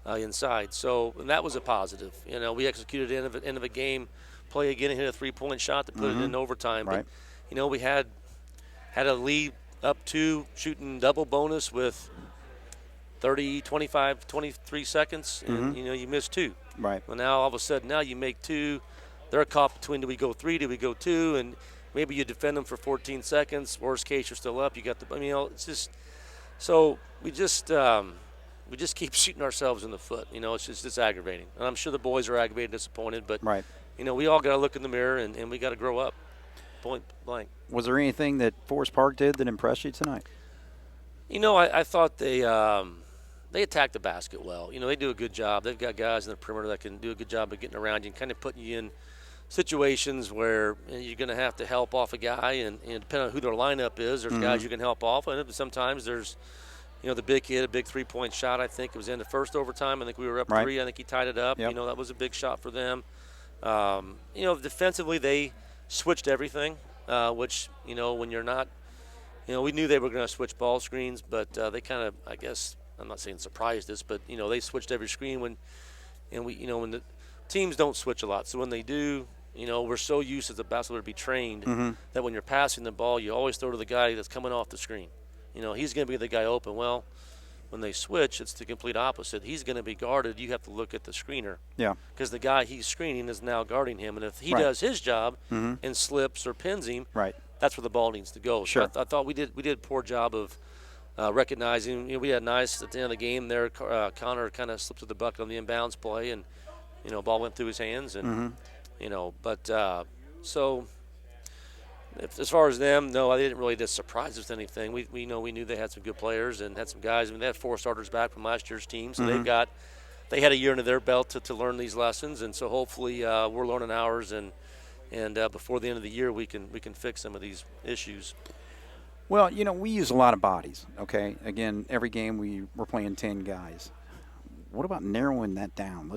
inside. So, and that was a positive. We executed end of a game, play again and hit a 3-point shot to put it in overtime. Right. But, we had a lead up to shooting double bonus with 30, 25, 23 seconds, and, you missed 2. Right. Well, now all of a sudden, now you make 2. They're caught between, do we go 3, do we go 2, and maybe you defend them for 14 seconds. Worst case, you're still up. You got it's just so we just keep shooting ourselves in the foot. It's aggravating, and I'm sure the boys are aggravated, disappointed. But right. We all got to look in the mirror and we got to grow up. Point blank. Was there anything that Forest Park did that impressed you tonight? I thought they attack the basket well. They do a good job. They've got guys in the perimeter that can do a good job of getting around you and kind of putting you in situations where you're going to have to help off a guy, and depending on who their lineup is, there's guys you can help off, and sometimes there's, the big kid, a big 3-point shot. I think it was in the first overtime. I think we were up 3. I think he tied it up. Yep. That was a big shot for them. Defensively they switched everything, which when you're not, we knew they were going to switch ball screens, but they kind of, I guess, I'm not saying surprised us, but they switched every screen when the teams don't switch a lot. So when they do, we're so used as a basketballer to be trained that when you're passing the ball, you always throw to the guy that's coming off the screen. He's going to be the guy open. Well, when they switch, it's the complete opposite. He's going to be guarded. You have to look at the screener. Yeah. Because the guy he's screening is now guarding him, and if he Right. does his job and slips or pins him, Right. that's where the ball needs to go. Sure. So I thought we did a poor job of recognizing. We had Knies at the end of the game there. Connor kind of slipped to the bucket on the inbounds play, and ball went through his hands, and so. As far as them, no, they didn't really just surprise us with anything. We knew they had some good players and had some guys. I mean, they had 4 starters back from last year's team, so they had a year under their belt to learn these lessons, and so hopefully we're learning ours, and before the end of the year we can fix some of these issues. Well, we use a lot of bodies. Okay, again, every game we're playing 10 guys. What about narrowing that down?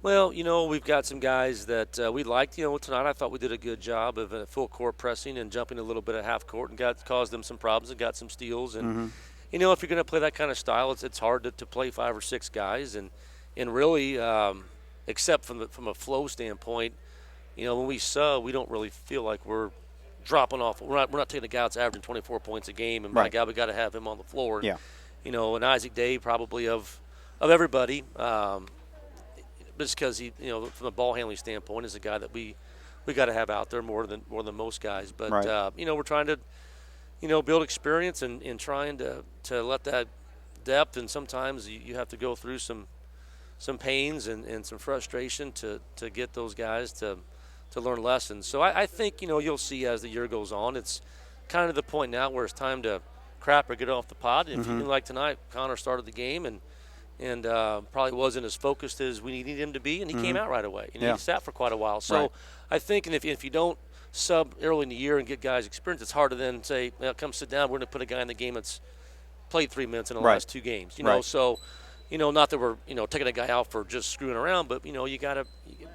Well, we've got some guys that we liked. Tonight I thought we did a good job of full court pressing and jumping a little bit at half court and caused them some problems and got some steals. And, if you're going to play that kind of style, it's hard to play 5 or 6 guys. And really, except from a flow standpoint, when we sub, we don't really feel like we're dropping off. We're not taking a guy that's averaging 24 points a game, and my God, we got to have him on the floor. Yeah. And Isaac Day probably of everybody. Just because he, from a ball handling standpoint, is a guy that we got to have out there more than most guys. But we're trying to, build experience and trying to let that depth. And sometimes you have to go through some pains and some frustration to get those guys to learn lessons. So I think you'll see as the year goes on, it's kind of the point now where it's time to crap or get off the pot. If you like tonight, Connor started the game and probably wasn't as focused as we needed him to be, and he came out right away. He sat for quite a while. So I think, and if you don't sub early in the year and get guys experience, it's hard to then say, well, come sit down. We're going to put a guy in the game that's played 3 minutes in the last 2 games. So not that we're taking a guy out for just screwing around, but you got to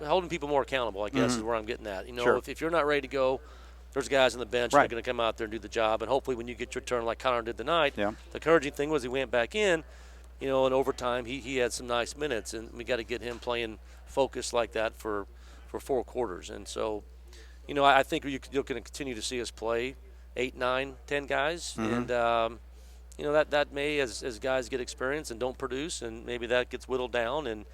holding people more accountable. I guess is where I'm getting at. Sure. If you're not ready to go, there's guys on the bench that are going to come out there and do the job, and hopefully when you get your turn like Connor did tonight, the encouraging thing was he went back in. In overtime, he had some nice minutes, and we got to get him playing focused like that for 4 quarters. And so, I think you're going to continue to see us play 8, 9, 10 guys, and that may as guys get experience and don't produce, and maybe that gets whittled down, and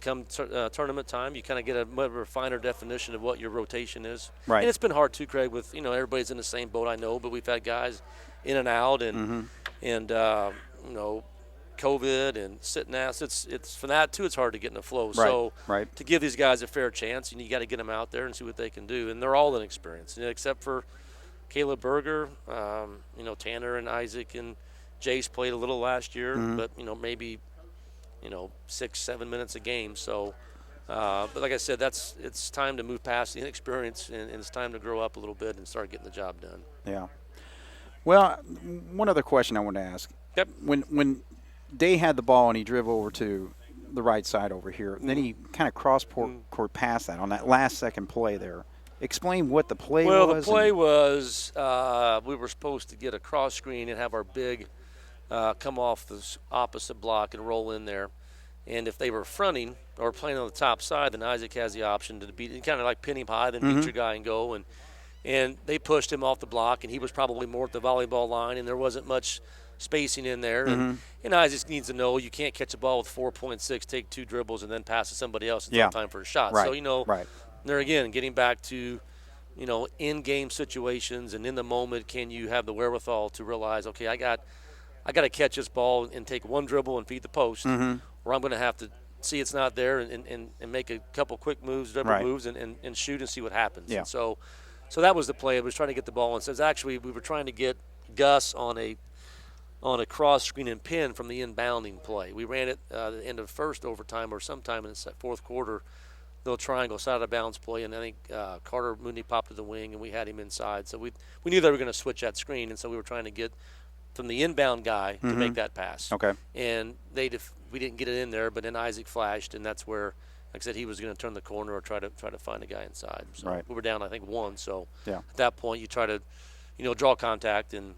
come tournament time, you kind of get a more finer definition of what your rotation is. Right. And it's been hard too, Craig. With everybody's in the same boat, I know, but we've had guys in and out, and COVID and sitting out. It's for that too. It's hard to get in the flow. So to give these guys a fair chance, you got to get them out there and see what they can do. And they're all inexperienced, except for Caleb Berger. Tanner and Isaac and Jace played a little last year, but maybe 6-7 minutes a game. So, but like I said, it's time to move past the inexperience and it's time to grow up a little bit and start getting the job done. Yeah. Well, one other question I want to ask. Yep. When Day had the ball and he drove over to the right side over here, and then he kind of cross-court passed that on that last second play there. Explain what the play was. Well, the play was we were supposed to get a cross screen and have our big come off the opposite block and roll in there. And if they were fronting or playing on the top side, then Isaac has the option to beat, kind of like pin him high, then beat your guy and go. And they pushed him off the block, and he was probably more at the volleyball line, and there wasn't much spacing in there. And Isaac needs to know you can't catch a ball with 4.6, take 2 dribbles, and then pass to somebody else in time for a shot. Right. So, there again, getting back to, in-game situations and in the moment, can you have the wherewithal to realize, okay, I got to catch this ball and take 1 dribble and feed the post, or I'm going to have to see it's not there and make a couple quick moves, moves, and shoot and see what happens. Yeah. And so that was the play. I was trying to get the ball, and says actually we were trying to get Gus on a cross screen and pin from the inbounding play. We ran it at the end of first overtime or sometime in the 4th quarter, little triangle side of bounds play, and I think Carter Mooney popped to the wing, and we had him inside. So we knew they were going to switch that screen, and so we were trying to get from the inbound guy to make that pass. Okay. And we didn't get it in there, but then Isaac flashed, and that's where, like I said, he was going to turn the corner or try to find a guy inside. So we were down, I think, 1. So at that point, you try to, draw contact and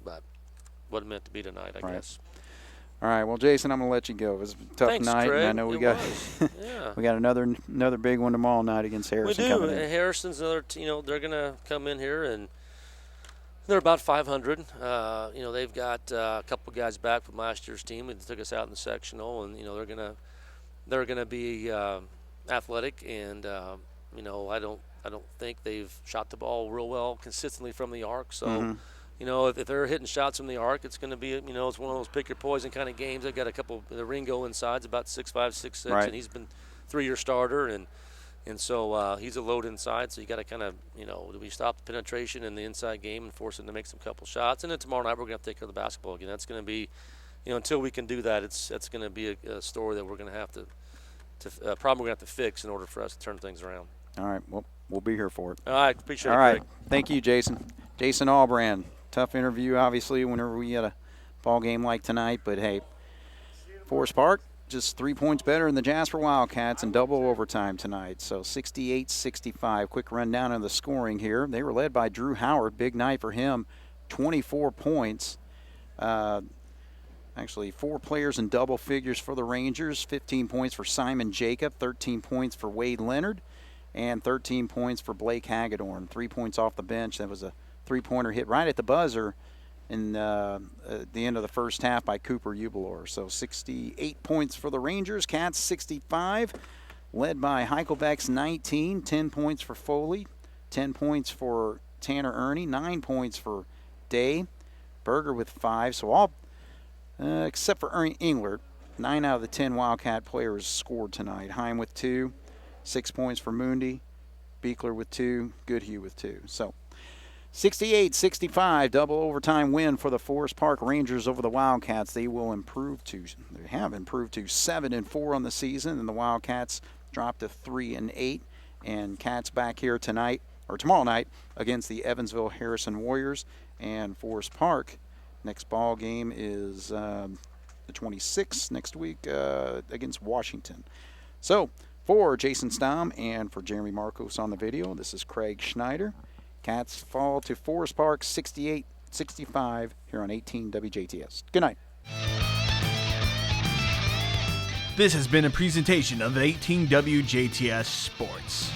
but what it meant to be tonight, I guess. All right, well, Jason, I'm going to let you go. It was a tough Thanks, night, Craig. and I know we got we got another big one tomorrow night against Harrison. We do. Coming in. Harrison's another. They're going to come in here and they're about 500. They've got a couple guys back from last year's team that took us out in the sectional, and they're gonna be athletic, and I don't think they've shot the ball real well consistently from the arc. So. If they're hitting shots from the arc, it's going to be, it's one of those pick your poison kind of games. They've got a couple. The Ringo inside's about 6'5", 6'6", right. and he's been 3-year starter, and so he's a load inside. So you got to kind of, do we stop the penetration in the inside game and force him to make some couple shots? And then tomorrow night we're going to have to take care of the basketball again. That's going to be, until we can do that, that's going to be a story that we're going to have to problem we're going to have to fix in order for us to turn things around. All right, well, we'll be here for it. All right, appreciate it. All right, Craig. thank you, Jason. Jason Allbrand. Tough interview, obviously, whenever we had a ball game like tonight. But, hey, Forest Park just 3 points better than the Jasper Wildcats in double overtime tonight. So 68-65. Quick rundown of the scoring here. They were led by Drew Howard. Big night for him. 24 points. Actually, 4 players in double figures for the Rangers. 15 points for Simon Jacob. 13 points for Wade Leonard. And 13 points for Blake Hagedorn. 3 points off the bench. That was a three-pointer hit right at the buzzer in the end of the first half by Cooper Ubelor. So 68 points for the Rangers. Cats 65, led by Heichelbeck's 19. 10 points for Foley, 10 points for Tanner Ernie, 9 points for Day. Berger with 5. So all, except for Ernie Englert, 9 out of the 10 Wildcat players scored tonight. Heim with 2, 6 points for Mundi, Beekler with 2, Goodhue with 2. So 68-65, double overtime win for the Forest Park Rangers over the Wildcats. They have improved to 7-4 on the season, and the Wildcats dropped to 3-8. And Cats back here tonight or tomorrow night against the Evansville Harrison Warriors. And Forest Park, next ball game is the 26th next week against Washington. So for Jason Stamm and for Jeremy Markos on the video, this is Craig Schneider. Cats fall to Forest Park 68-65 here on 18 WJTS. Good night. This has been a presentation of 18 WJTS Sports.